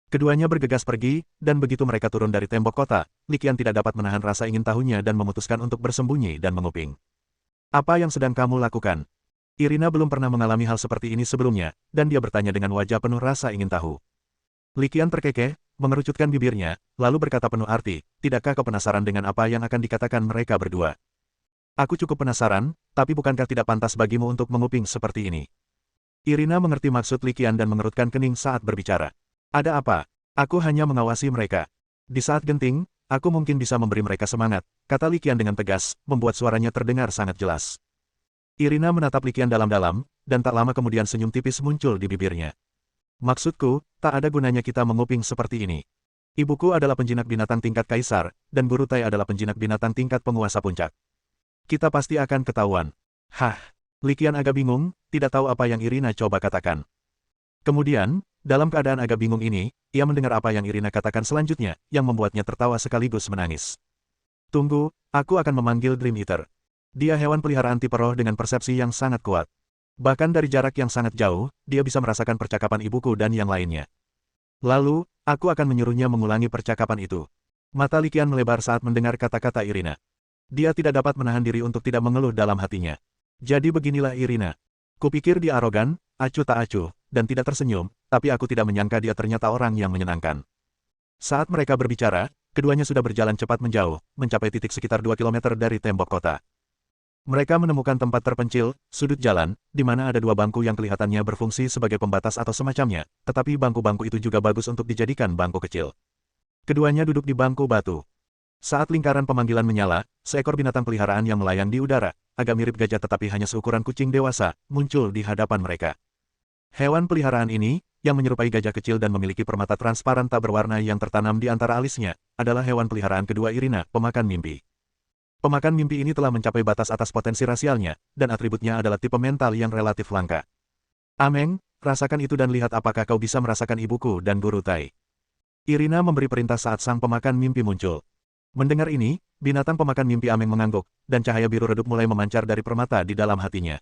[SPEAKER 1] Keduanya bergegas pergi, dan begitu mereka turun dari tembok kota, Li Qian tidak dapat menahan rasa ingin tahunya dan memutuskan untuk bersembunyi dan menguping. Apa yang sedang kamu lakukan? Irina belum pernah mengalami hal seperti ini sebelumnya, dan dia bertanya dengan wajah penuh rasa ingin tahu. Li Qian terkekeh, mengerucutkan bibirnya, lalu berkata penuh arti, tidakkah kau penasaran dengan apa yang akan dikatakan mereka berdua? Aku cukup penasaran, tapi bukankah tidak pantas bagimu untuk menguping seperti ini? Irina mengerti maksud Li Qian dan mengerutkan kening saat berbicara. Ada apa? Aku hanya mengawasi mereka. Di saat genting, aku mungkin bisa memberi mereka semangat, kata Li Qian dengan tegas, membuat suaranya terdengar sangat jelas. Irina menatap Li Qian dalam-dalam, dan tak lama kemudian senyum tipis muncul di bibirnya. Maksudku, tak ada gunanya kita menguping seperti ini. Ibuku adalah penjinak binatang tingkat kaisar, dan guru Tai adalah penjinak binatang tingkat penguasa puncak. Kita pasti akan ketahuan. Li Qian agak bingung, tidak tahu apa yang Irina coba katakan. Kemudian, dalam keadaan agak bingung ini, ia mendengar apa yang Irina katakan selanjutnya, yang membuatnya tertawa sekaligus menangis. Tunggu, aku akan memanggil Dream Eater. Dia hewan peliharaan tipe roh dengan persepsi yang sangat kuat. Bahkan dari jarak yang sangat jauh, dia bisa merasakan percakapan ibuku dan yang lainnya. Lalu, aku akan menyuruhnya mengulangi percakapan itu. Mata Li Qian melebar saat mendengar kata-kata Irina. Dia tidak dapat menahan diri untuk tidak mengeluh dalam hatinya. Jadi beginilah Irina. Kupikir dia arogan, acuh tak acuh, dan tidak tersenyum, tapi aku tidak menyangka dia ternyata orang yang menyenangkan. Saat mereka berbicara, keduanya sudah berjalan cepat menjauh, mencapai titik sekitar 2 km dari tembok kota. Mereka menemukan tempat terpencil, sudut jalan, di mana ada dua bangku yang kelihatannya berfungsi sebagai pembatas atau semacamnya, tetapi bangku-bangku itu juga bagus untuk dijadikan bangku kecil. Keduanya duduk di bangku batu. Saat lingkaran pemanggilan menyala, seekor binatang peliharaan yang melayang di udara, agak mirip gajah tetapi hanya seukuran kucing dewasa, muncul di hadapan mereka. Hewan peliharaan ini, yang menyerupai gajah kecil dan memiliki permata transparan tak berwarna yang tertanam di antara alisnya, adalah hewan peliharaan kedua Irina, pemakan mimpi. Pemakan mimpi ini telah mencapai batas atas potensi rasialnya, dan atributnya adalah tipe mental yang relatif langka. Ameng, rasakan itu dan lihat apakah kau bisa merasakan ibuku dan guru Tai. Irina memberi perintah saat sang pemakan mimpi muncul. Mendengar ini, binatang pemakan mimpi Ameng mengangguk, dan cahaya biru redup mulai memancar dari permata di dalam hatinya.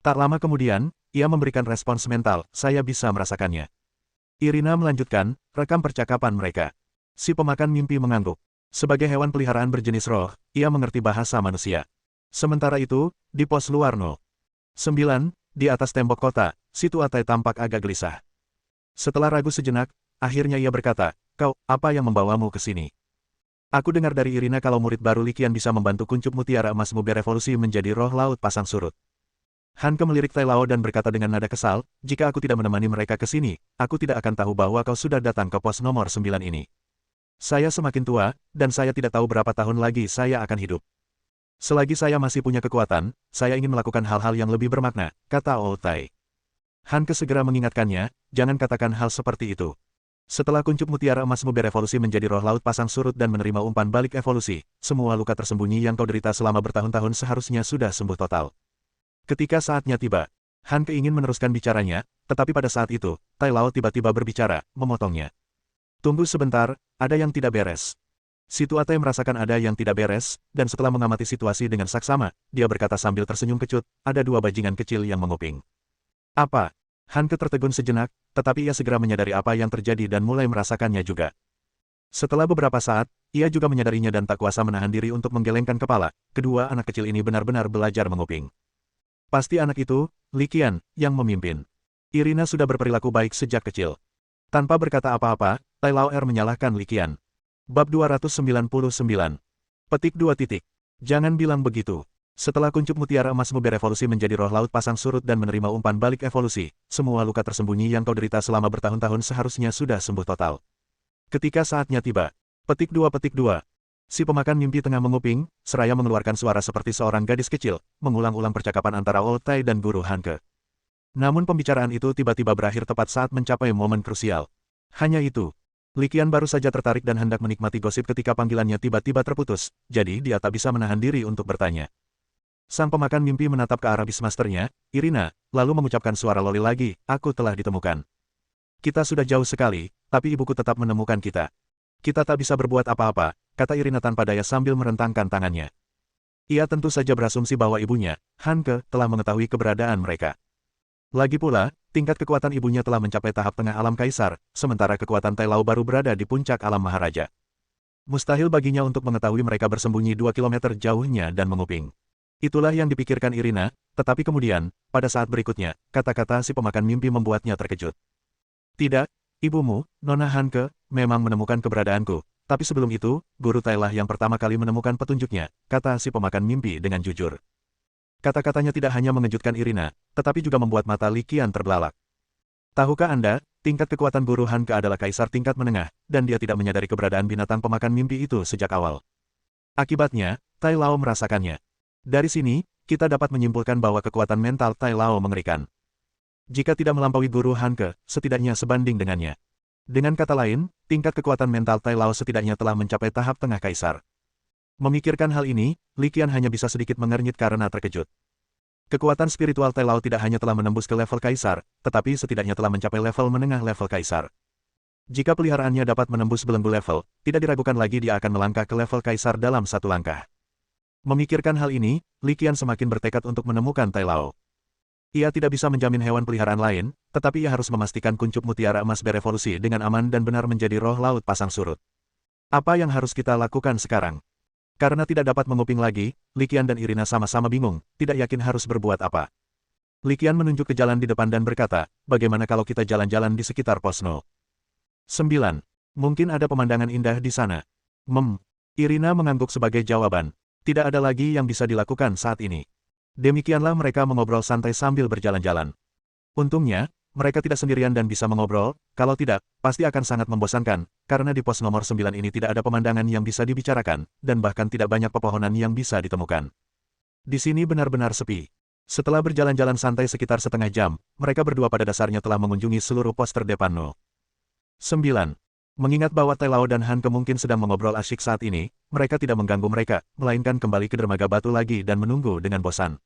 [SPEAKER 1] Tak lama kemudian, ia memberikan respons mental, saya bisa merasakannya. Irina melanjutkan, rekam percakapan mereka. Si pemakan mimpi mengangguk. Sebagai hewan peliharaan berjenis roh, ia mengerti bahasa manusia. Sementara itu, di pos luar 9, di atas tembok kota, si Tuatai tampak agak gelisah. Setelah ragu sejenak, akhirnya ia berkata, kau, apa yang membawamu ke sini? Aku dengar dari Irina kalau murid baru Liqian bisa membantu kuncup mutiara emasmu berevolusi menjadi roh laut pasang surut. Hanke melirik Tai Lao dan berkata dengan nada kesal, jika aku tidak menemani mereka ke sini, aku tidak akan tahu bahwa kau sudah datang ke pos nomor 9 ini. Saya semakin tua, dan saya tidak tahu berapa tahun lagi saya akan hidup. Selagi saya masih punya kekuatan, saya ingin melakukan hal-hal yang lebih bermakna, kata Old Tai. Hanke segera mengingatkannya, jangan katakan hal seperti itu. Setelah kuncup mutiara emasmu berevolusi menjadi roh laut pasang surut dan menerima umpan balik evolusi, semua luka tersembunyi yang kau derita selama bertahun-tahun seharusnya sudah sembuh total. Ketika saatnya tiba, Hanke ingin meneruskan bicaranya, tetapi pada saat itu, Tai Lao tiba-tiba berbicara, memotongnya. Tunggu sebentar, ada yang tidak beres. Si Tuatai merasakan ada yang tidak beres, dan setelah mengamati situasi dengan saksama, dia berkata sambil tersenyum kecut, ada dua bajingan kecil yang menguping. Apa? Hanke tertegun sejenak, tetapi ia segera menyadari apa yang terjadi dan mulai merasakannya juga. Setelah beberapa saat, ia juga menyadarinya dan tak kuasa menahan diri untuk menggelengkan kepala, kedua anak kecil ini benar-benar belajar menguping. Pasti anak itu, Liqian, yang memimpin. Irina sudah berperilaku baik sejak kecil. Tanpa berkata apa-apa, Tai Lao menyalahkan Liqian. Bab 299. Petik 2. Jangan bilang begitu. Setelah kuncup mutiara emasmu berevolusi menjadi roh laut pasang surut dan menerima umpan balik evolusi, semua luka tersembunyi yang kau derita selama bertahun-tahun seharusnya sudah sembuh total. Ketika saatnya tiba. Petik 2. Si pemakan mimpi tengah menguping, seraya mengeluarkan suara seperti seorang gadis kecil, mengulang-ulang percakapan antara Old Tai dan guru Hanke. Namun pembicaraan itu tiba-tiba berakhir tepat saat mencapai momen krusial. Hanya itu. Liqian baru saja tertarik dan hendak menikmati gosip ketika panggilannya tiba-tiba terputus, jadi dia tak bisa menahan diri untuk bertanya. Sang pemakan mimpi menatap ke arah Beastmaster-nya, Irina, lalu mengucapkan suara loli lagi, aku telah ditemukan. Kita sudah jauh sekali, tapi ibuku tetap menemukan kita. Kita tak bisa berbuat apa-apa, kata Irina tanpa daya sambil merentangkan tangannya. Ia tentu saja berasumsi bahwa ibunya, Hanke, telah mengetahui keberadaan mereka. Lagi pula, tingkat kekuatan ibunya telah mencapai tahap tengah alam kaisar, sementara kekuatan Tai Lao baru berada di puncak alam maharaja. Mustahil baginya untuk mengetahui mereka bersembunyi 2 kilometer jauhnya dan menguping. Itulah yang dipikirkan Irina, tetapi kemudian, pada saat berikutnya, kata-kata si pemakan mimpi membuatnya terkejut. Tidak, ibumu, Nona Hanke, memang menemukan keberadaanku, tapi sebelum itu, guru Tai lah yang pertama kali menemukan petunjuknya, kata si pemakan mimpi dengan jujur. Kata-katanya tidak hanya mengejutkan Irina, tetapi juga membuat mata Liqian terbelalak. Tahukah Anda, tingkat kekuatan guru Hanke adalah kaisar tingkat menengah, dan dia tidak menyadari keberadaan binatang pemakan mimpi itu sejak awal. Akibatnya, Tai Lao merasakannya. Dari sini, kita dapat menyimpulkan bahwa kekuatan mental Tai Lao mengerikan. Jika tidak melampaui guru Hanke, setidaknya sebanding dengannya. Dengan kata lain, tingkat kekuatan mental Tai Lao setidaknya telah mencapai tahap tengah kaisar. Memikirkan hal ini, Liqian hanya bisa sedikit mengernyit karena terkejut. Kekuatan spiritual Tai Lao tidak hanya telah menembus ke level kaisar, tetapi setidaknya telah mencapai level menengah level kaisar. Jika peliharaannya dapat menembus belenggu level, tidak diragukan lagi dia akan melangkah ke level kaisar dalam satu langkah. Memikirkan hal ini, Liqian semakin bertekad untuk menemukan Tai Lao. Ia tidak bisa menjamin hewan peliharaan lain, tetapi ia harus memastikan kuncup mutiara emas berevolusi dengan aman dan benar menjadi roh laut pasang surut. Apa yang harus kita lakukan sekarang? Karena tidak dapat menguping lagi, Liqian dan Irina sama-sama bingung, tidak yakin harus berbuat apa. Liqian menunjuk ke jalan di depan dan berkata, bagaimana kalau kita jalan-jalan di sekitar pos 9? Mungkin ada pemandangan indah di sana. Irina mengangguk sebagai jawaban. Tidak ada lagi yang bisa dilakukan saat ini. Demikianlah mereka mengobrol santai sambil berjalan-jalan. Untungnya, mereka tidak sendirian dan bisa mengobrol, kalau tidak, pasti akan sangat membosankan, karena di pos nomor 9 ini tidak ada pemandangan yang bisa dibicarakan, dan bahkan tidak banyak pepohonan yang bisa ditemukan. Di sini benar-benar sepi. Setelah berjalan-jalan santai sekitar setengah jam, mereka berdua pada dasarnya telah mengunjungi seluruh pos terdepan No. 9. Mengingat bahwa Tai Lao dan Han Ke mungkin sedang mengobrol asyik saat ini, mereka tidak mengganggu mereka, melainkan kembali ke dermaga batu lagi dan menunggu dengan bosan.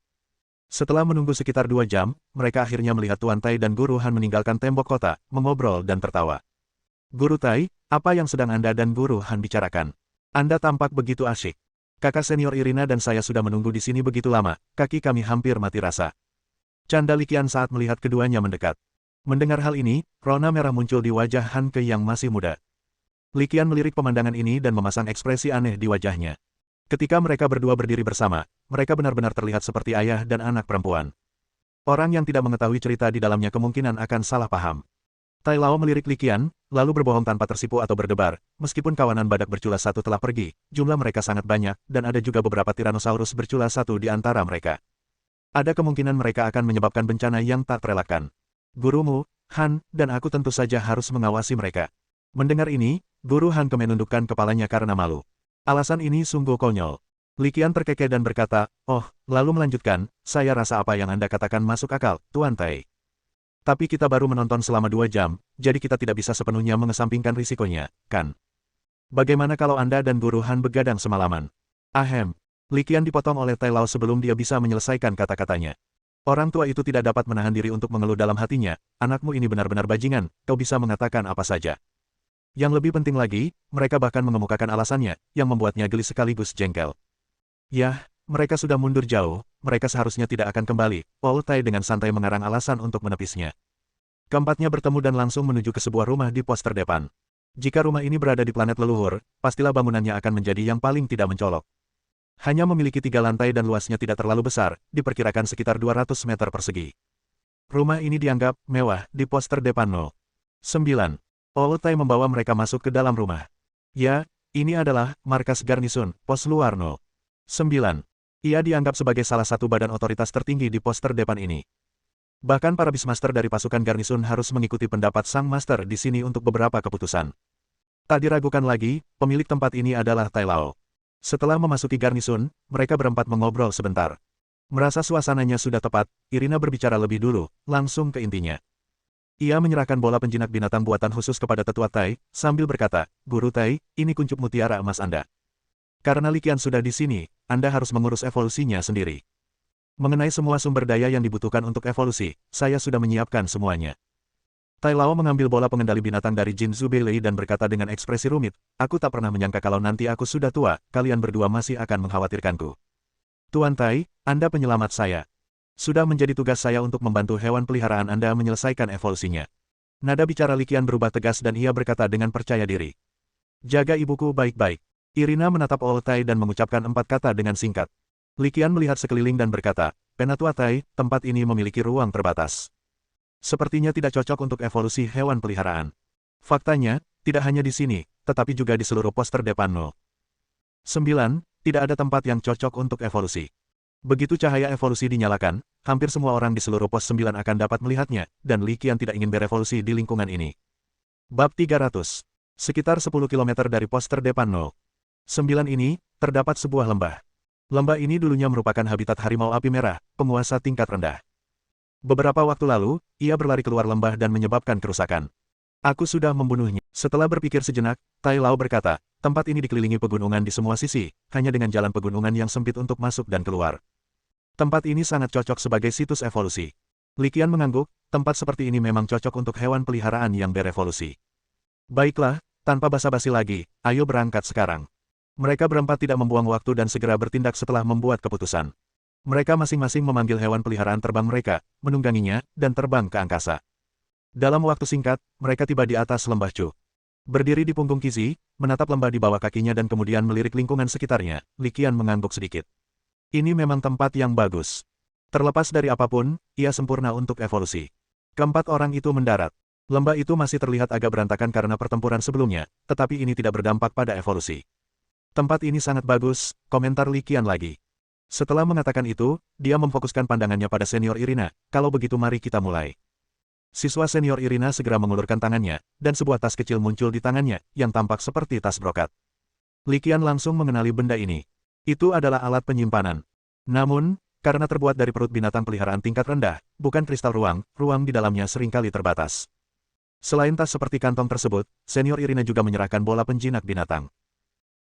[SPEAKER 1] Setelah menunggu sekitar 2 jam, mereka akhirnya melihat Tuan Tai dan Guru Han meninggalkan tembok kota, mengobrol dan tertawa. Guru Tai, apa yang sedang Anda dan Guru Han bicarakan? Anda tampak begitu asyik. Kakak senior Irina dan saya sudah menunggu di sini begitu lama, kaki kami hampir mati rasa. Canda Li Qian saat melihat keduanya mendekat. Mendengar hal ini, rona merah muncul di wajah Han Ke yang masih muda. Li Qian melirik pemandangan ini dan memasang ekspresi aneh di wajahnya. Ketika mereka berdua berdiri bersama, mereka benar-benar terlihat seperti ayah dan anak perempuan. Orang yang tidak mengetahui cerita di dalamnya kemungkinan akan salah paham. Tai Lao melirik Li Qian, lalu berbohong tanpa tersipu atau berdebar. Meskipun kawanan badak bercula satu telah pergi, jumlah mereka sangat banyak, dan ada juga beberapa Tyrannosaurus bercula satu di antara mereka. Ada kemungkinan mereka akan menyebabkan bencana yang tak terelakkan. Gurumu, Han, dan aku tentu saja harus mengawasi mereka. Mendengar ini, Guru Han Ke menundukkan kepalanya karena malu. Alasan ini sungguh konyol. Li Qian terkekeh dan berkata, "Oh," lalu melanjutkan, "Saya rasa apa yang Anda katakan masuk akal, Tuan Tai. Tapi kita baru menonton selama 2 jam, jadi kita tidak bisa sepenuhnya mengesampingkan risikonya, kan? Bagaimana kalau Anda dan Guru Han begadang semalaman?" Ahem. Li Qian dipotong oleh Tai Lao sebelum dia bisa menyelesaikan kata-katanya. Orang tua itu tidak dapat menahan diri untuk mengeluh dalam hatinya, "Anakmu ini benar-benar bajingan, kau bisa mengatakan apa saja." Yang lebih penting lagi, mereka bahkan mengemukakan alasannya, yang membuatnya geli sekaligus jengkel. Yah, mereka sudah mundur jauh, mereka seharusnya tidak akan kembali, Paul Tai dengan santai mengarang alasan untuk menepisnya. Keempatnya bertemu dan langsung menuju ke sebuah rumah di pos terdepan. Jika rumah ini berada di planet leluhur, pastilah bangunannya akan menjadi yang paling tidak mencolok. Hanya memiliki 3 lantai dan luasnya tidak terlalu besar, diperkirakan sekitar 200 meter persegi. Rumah ini dianggap mewah di pos terdepan No. 9. Paul Tai membawa mereka masuk ke dalam rumah. Ya, ini adalah markas garnisun, pos luar No. 9. Ia dianggap sebagai salah satu badan otoritas tertinggi di pos terdepan ini. Bahkan para Beastmaster dari pasukan garnisun harus mengikuti pendapat sang master di sini untuk beberapa keputusan. Tak diragukan lagi, pemilik tempat ini adalah Tai Lao. Setelah memasuki garnisun, mereka berempat mengobrol sebentar. Merasa suasananya sudah tepat, Irina berbicara lebih dulu, langsung ke intinya. Ia menyerahkan bola penjinak binatang buatan khusus kepada tetua Tai, sambil berkata, "Guru Tai, ini kuncup mutiara emas Anda. Karena Li Qian sudah di sini, Anda harus mengurus evolusinya sendiri. Mengenai semua sumber daya yang dibutuhkan untuk evolusi, saya sudah menyiapkan semuanya." Tai Lao mengambil bola pengendali binatang dari Jin Zubei dan berkata dengan ekspresi rumit, "Aku tak pernah menyangka kalau nanti aku sudah tua, kalian berdua masih akan mengkhawatirkanku. Tuan Tai, Anda penyelamat saya. Sudah menjadi tugas saya untuk membantu hewan peliharaan Anda menyelesaikan evolusinya." Nada bicara Li Qian berubah tegas dan ia berkata dengan percaya diri. "Jaga ibuku baik-baik." Irina menatap Paul Tai dan mengucapkan 4 kata dengan singkat. Li Qian melihat sekeliling dan berkata, "Penatua Tai, tempat ini memiliki ruang terbatas. Sepertinya tidak cocok untuk evolusi hewan peliharaan. Faktanya, tidak hanya di sini, tetapi juga di seluruh pos terdepan No. 9, tidak ada tempat yang cocok untuk evolusi." Begitu cahaya evolusi dinyalakan, hampir semua orang di seluruh pos 9 akan dapat melihatnya, dan Li Qian tidak ingin berevolusi di lingkungan ini. Bab 300. Sekitar 10 km dari pos terdepan No. 9 ini, terdapat sebuah lembah. Lembah ini dulunya merupakan habitat harimau api merah, penguasa tingkat rendah. Beberapa waktu lalu, ia berlari keluar lembah dan menyebabkan kerusakan. "Aku sudah membunuhnya." Setelah berpikir sejenak, Tai Lao berkata, "Tempat ini dikelilingi pegunungan di semua sisi, hanya dengan jalan pegunungan yang sempit untuk masuk dan keluar. Tempat ini sangat cocok sebagai situs evolusi." Li Qian mengangguk, tempat seperti ini memang cocok untuk hewan peliharaan yang berevolusi. "Baiklah, tanpa basa-basi lagi, ayo berangkat sekarang." Mereka berempat tidak membuang waktu dan segera bertindak setelah membuat keputusan. Mereka masing-masing memanggil hewan peliharaan terbang mereka, menungganginya, dan terbang ke angkasa. Dalam waktu singkat, mereka tiba di atas lembah Chu. Berdiri di punggung Qizi, menatap lembah di bawah kakinya dan kemudian melirik lingkungan sekitarnya, Li Qian mengangguk sedikit. Ini memang tempat yang bagus. Terlepas dari apapun, ia sempurna untuk evolusi. Keempat orang itu mendarat. Lembah itu masih terlihat agak berantakan karena pertempuran sebelumnya, tetapi ini tidak berdampak pada evolusi. "Tempat ini sangat bagus," komentar Li Qian lagi. Setelah mengatakan itu, dia memfokuskan pandangannya pada senior Irina, "Kalau begitu mari kita mulai." Siswa senior Irina segera mengulurkan tangannya, dan sebuah tas kecil muncul di tangannya, yang tampak seperti tas brokat. Li Qian langsung mengenali benda ini. Itu adalah alat penyimpanan. Namun, karena terbuat dari perut binatang peliharaan tingkat rendah, bukan kristal ruang, ruang di dalamnya seringkali terbatas. Selain tas seperti kantong tersebut, senior Irina juga menyerahkan bola penjinak binatang.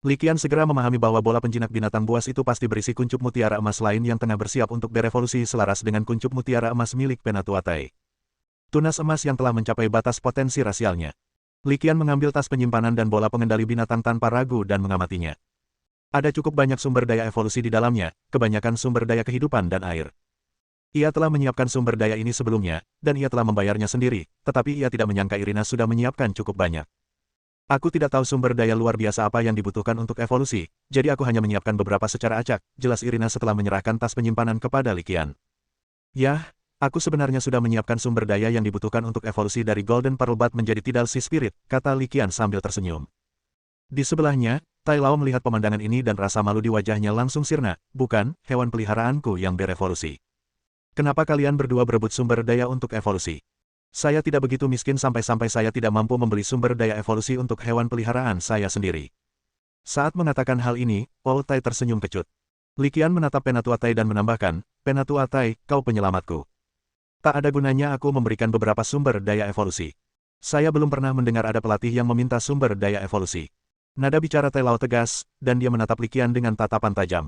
[SPEAKER 1] Li Qian segera memahami bahwa bola penjinak binatang buas itu pasti berisi kuncup mutiara emas lain yang tengah bersiap untuk berevolusi selaras dengan kuncup mutiara emas milik Penatua Tai. Tunas emas yang telah mencapai batas potensi rasialnya. Li Qian mengambil tas penyimpanan dan bola pengendali binatang tanpa ragu dan mengamatinya. Ada cukup banyak sumber daya evolusi di dalamnya, kebanyakan sumber daya kehidupan dan air. Ia telah menyiapkan sumber daya ini sebelumnya, dan ia telah membayarnya sendiri, tetapi ia tidak menyangka Irina sudah menyiapkan cukup banyak. Aku tidak tahu sumber daya luar biasa apa yang dibutuhkan untuk evolusi, jadi aku hanya menyiapkan beberapa secara acak, jelas Irina setelah menyerahkan tas penyimpanan kepada Li Qian. Yah, aku sebenarnya sudah menyiapkan sumber daya yang dibutuhkan untuk evolusi dari Golden Pearl Bat menjadi Tidal Sea Spirit, kata Li Qian sambil tersenyum. Di sebelahnya, Tai Lao melihat pemandangan ini dan rasa malu di wajahnya langsung sirna, bukan, hewan peliharaanku yang berevolusi. Kenapa kalian berdua berebut sumber daya untuk evolusi? Saya tidak begitu miskin sampai-sampai saya tidak mampu membeli sumber daya evolusi untuk hewan peliharaan saya sendiri. Saat mengatakan hal ini, Old Tai tersenyum kecut. Li Qian menatap Penatua Tai dan menambahkan, Penatua Tai, kau penyelamatku. Tak ada gunanya aku memberikan beberapa sumber daya evolusi. Saya belum pernah mendengar ada pelatih yang meminta sumber daya evolusi. Nada bicara Tai Lao tegas, dan dia menatap Li Qian dengan tatapan tajam.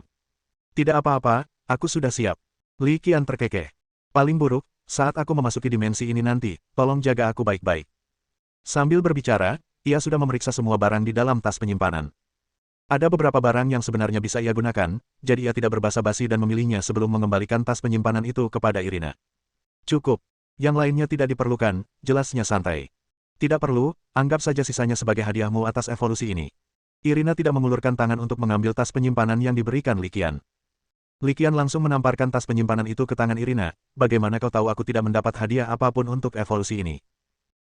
[SPEAKER 1] Tidak apa-apa, aku sudah siap. Li Qian terkekeh. Paling buruk, saat aku memasuki dimensi ini nanti, tolong jaga aku baik-baik. Sambil berbicara, ia sudah memeriksa semua barang di dalam tas penyimpanan. Ada beberapa barang yang sebenarnya bisa ia gunakan, jadi ia tidak berbasa-basi dan memilihnya sebelum mengembalikan tas penyimpanan itu kepada Irina. Cukup. Yang lainnya tidak diperlukan, jelasnya santai. Tidak perlu, anggap saja sisanya sebagai hadiahmu atas evolusi ini. Irina tidak mengulurkan tangan untuk mengambil tas penyimpanan yang diberikan Li Qian. Li Qian langsung menamparkan tas penyimpanan itu ke tangan Irina, bagaimana kau tahu aku tidak mendapat hadiah apapun untuk evolusi ini?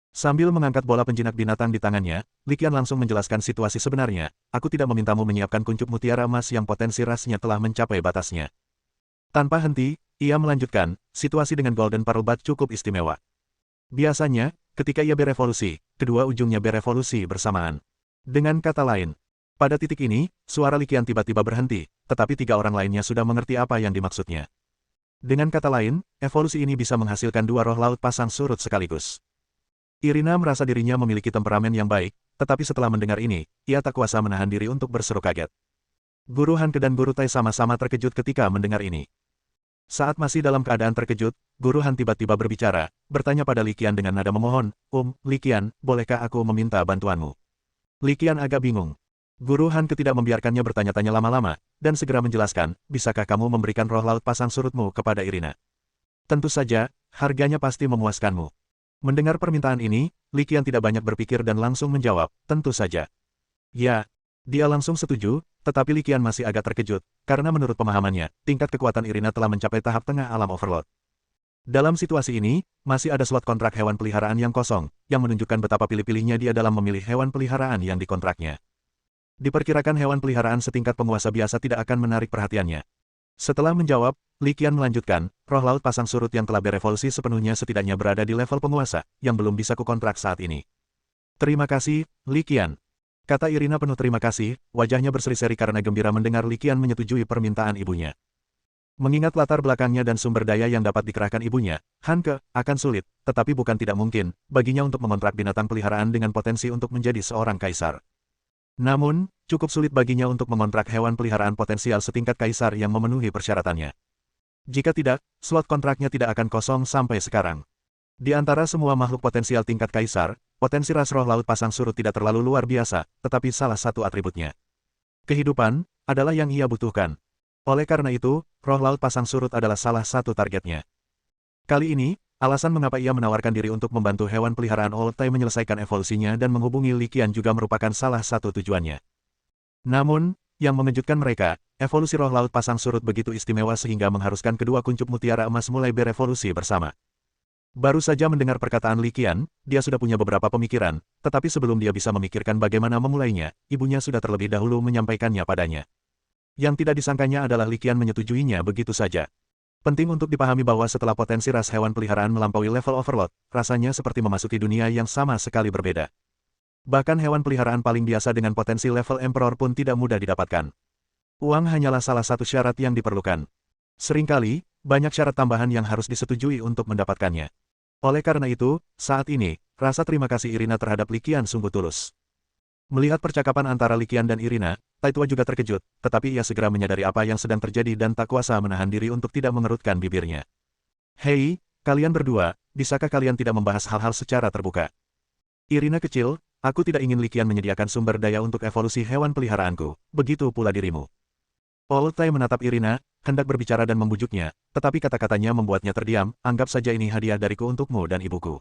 [SPEAKER 1] Sambil mengangkat bola penjinak binatang di tangannya, Li Qian langsung menjelaskan situasi sebenarnya, aku tidak memintamu menyiapkan kuncup mutiara emas yang potensi rasnya telah mencapai batasnya. Tanpa henti, ia melanjutkan, situasi dengan Golden Pearl Bat cukup istimewa. Biasanya, ketika ia berevolusi, kedua ujungnya berevolusi bersamaan. Dengan kata lain, pada titik ini, suara Li Qian tiba-tiba berhenti, tetapi tiga orang lainnya sudah mengerti apa yang dimaksudnya. Dengan kata lain, evolusi ini bisa menghasilkan dua roh laut pasang surut sekaligus. Irina merasa dirinya memiliki temperamen yang baik, tetapi setelah mendengar ini, ia tak kuasa menahan diri untuk berseru kaget. Guru Hanke dan Guru Tai sama-sama terkejut ketika mendengar ini. Saat masih dalam keadaan terkejut, Guru Han tiba-tiba berbicara, bertanya pada Li Qian dengan nada memohon, Li Qian, bolehkah aku meminta bantuanmu? Li Qian agak bingung. Guru Hanke tidak membiarkannya bertanya-tanya lama-lama, dan segera menjelaskan, bisakah kamu memberikan roh laut pasang surutmu kepada Irina? Tentu saja, harganya pasti memuaskanmu. Mendengar permintaan ini, Li Qian tidak banyak berpikir dan langsung menjawab, tentu saja. Ya, dia langsung setuju, tetapi Li Qian masih agak terkejut, karena menurut pemahamannya, tingkat kekuatan Irina telah mencapai tahap tengah alam overload. Dalam situasi ini, masih ada slot kontrak hewan peliharaan yang kosong, yang menunjukkan betapa pilih-pilihnya dia dalam memilih hewan peliharaan yang dikontraknya. Diperkirakan hewan peliharaan setingkat penguasa biasa tidak akan menarik perhatiannya. Setelah menjawab, Li Qian melanjutkan, roh laut pasang surut yang telah berevolusi sepenuhnya setidaknya berada di level penguasa, yang belum bisa kukontrak saat ini. Terima kasih, Li Qian. Kata Irina penuh terima kasih, wajahnya berseri-seri karena gembira mendengar Li Qian menyetujui permintaan ibunya. Mengingat latar belakangnya dan sumber daya yang dapat dikerahkan ibunya, Hanke akan sulit, tetapi bukan tidak mungkin, baginya untuk mengontrak binatang peliharaan dengan potensi untuk menjadi seorang kaisar. Namun, cukup sulit baginya untuk mengontrak hewan peliharaan potensial setingkat kaisar yang memenuhi persyaratannya. Jika tidak, slot kontraknya tidak akan kosong sampai sekarang. Di antara semua makhluk potensial tingkat kaisar, potensi ras roh laut pasang surut tidak terlalu luar biasa, tetapi salah satu atributnya. Kehidupan adalah yang ia butuhkan. Oleh karena itu, roh laut pasang surut adalah salah satu targetnya. Kali ini, alasan mengapa ia menawarkan diri untuk membantu hewan peliharaan Old Tai menyelesaikan evolusinya dan menghubungi Li Qian juga merupakan salah satu tujuannya. Namun, yang mengejutkan mereka, evolusi roh laut pasang surut begitu istimewa sehingga mengharuskan kedua kuncup mutiara emas mulai berevolusi bersama. Baru saja mendengar perkataan Li Qian, dia sudah punya beberapa pemikiran, tetapi sebelum dia bisa memikirkan bagaimana memulainya, ibunya sudah terlebih dahulu menyampaikannya padanya. Yang tidak disangkanya adalah Li Qian menyetujuinya begitu saja. Penting untuk dipahami bahwa setelah potensi ras hewan peliharaan melampaui level overload, rasanya seperti memasuki dunia yang sama sekali berbeda. Bahkan hewan peliharaan paling biasa dengan potensi level Emperor pun tidak mudah didapatkan. Uang hanyalah salah satu syarat yang diperlukan. Seringkali, banyak syarat tambahan yang harus disetujui untuk mendapatkannya. Oleh karena itu, saat ini, rasa terima kasih Irina terhadap Li Qian sungguh tulus. Melihat percakapan antara Li Qian dan Irina, Tai Tua juga terkejut, tetapi ia segera menyadari apa yang sedang terjadi dan tak kuasa menahan diri untuk tidak mengerutkan bibirnya. Hei, kalian berdua, bisakah kalian tidak membahas hal-hal secara terbuka? Irina kecil, aku tidak ingin Li Qian menyediakan sumber daya untuk evolusi hewan peliharaanku, begitu pula dirimu. Old Tai menatap Irina, hendak berbicara dan membujuknya, tetapi kata-katanya membuatnya terdiam, anggap saja ini hadiah dariku untukmu dan ibuku.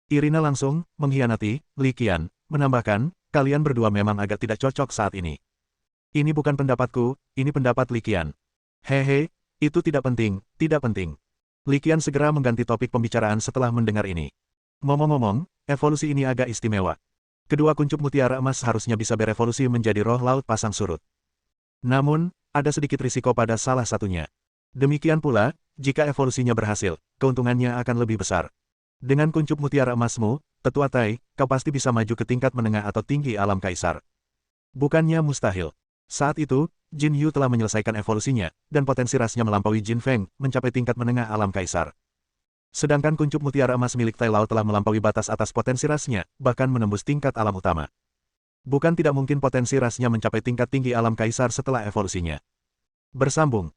[SPEAKER 1] Irina langsung, mengkhianati, Li Qian, menambahkan, kalian berdua memang agak tidak cocok saat ini. Ini bukan pendapatku, ini pendapat Li Qian. Hehe, itu tidak penting, tidak penting. Li Qian segera mengganti topik pembicaraan setelah mendengar ini. Ngomong-ngomong, evolusi ini agak istimewa. Kedua kuncup mutiara emas harusnya bisa berevolusi menjadi roh laut pasang surut. Namun, ada sedikit risiko pada salah satunya. Demikian pula, jika evolusinya berhasil, keuntungannya akan lebih besar. Dengan kuncup mutiara emasmu, Tetua Tai, kau pasti bisa maju ke tingkat menengah atau tinggi alam kaisar. Bukannya mustahil. Saat itu, Jin Yu telah menyelesaikan evolusinya, dan potensi rasnya melampaui Jin Feng, mencapai tingkat menengah alam kaisar. Sedangkan kuncup mutiara emas milik Tai Lao telah melampaui batas atas potensi rasnya, bahkan menembus tingkat alam utama. Bukan tidak mungkin potensi rasnya mencapai tingkat tinggi alam kaisar setelah evolusinya. Bersambung.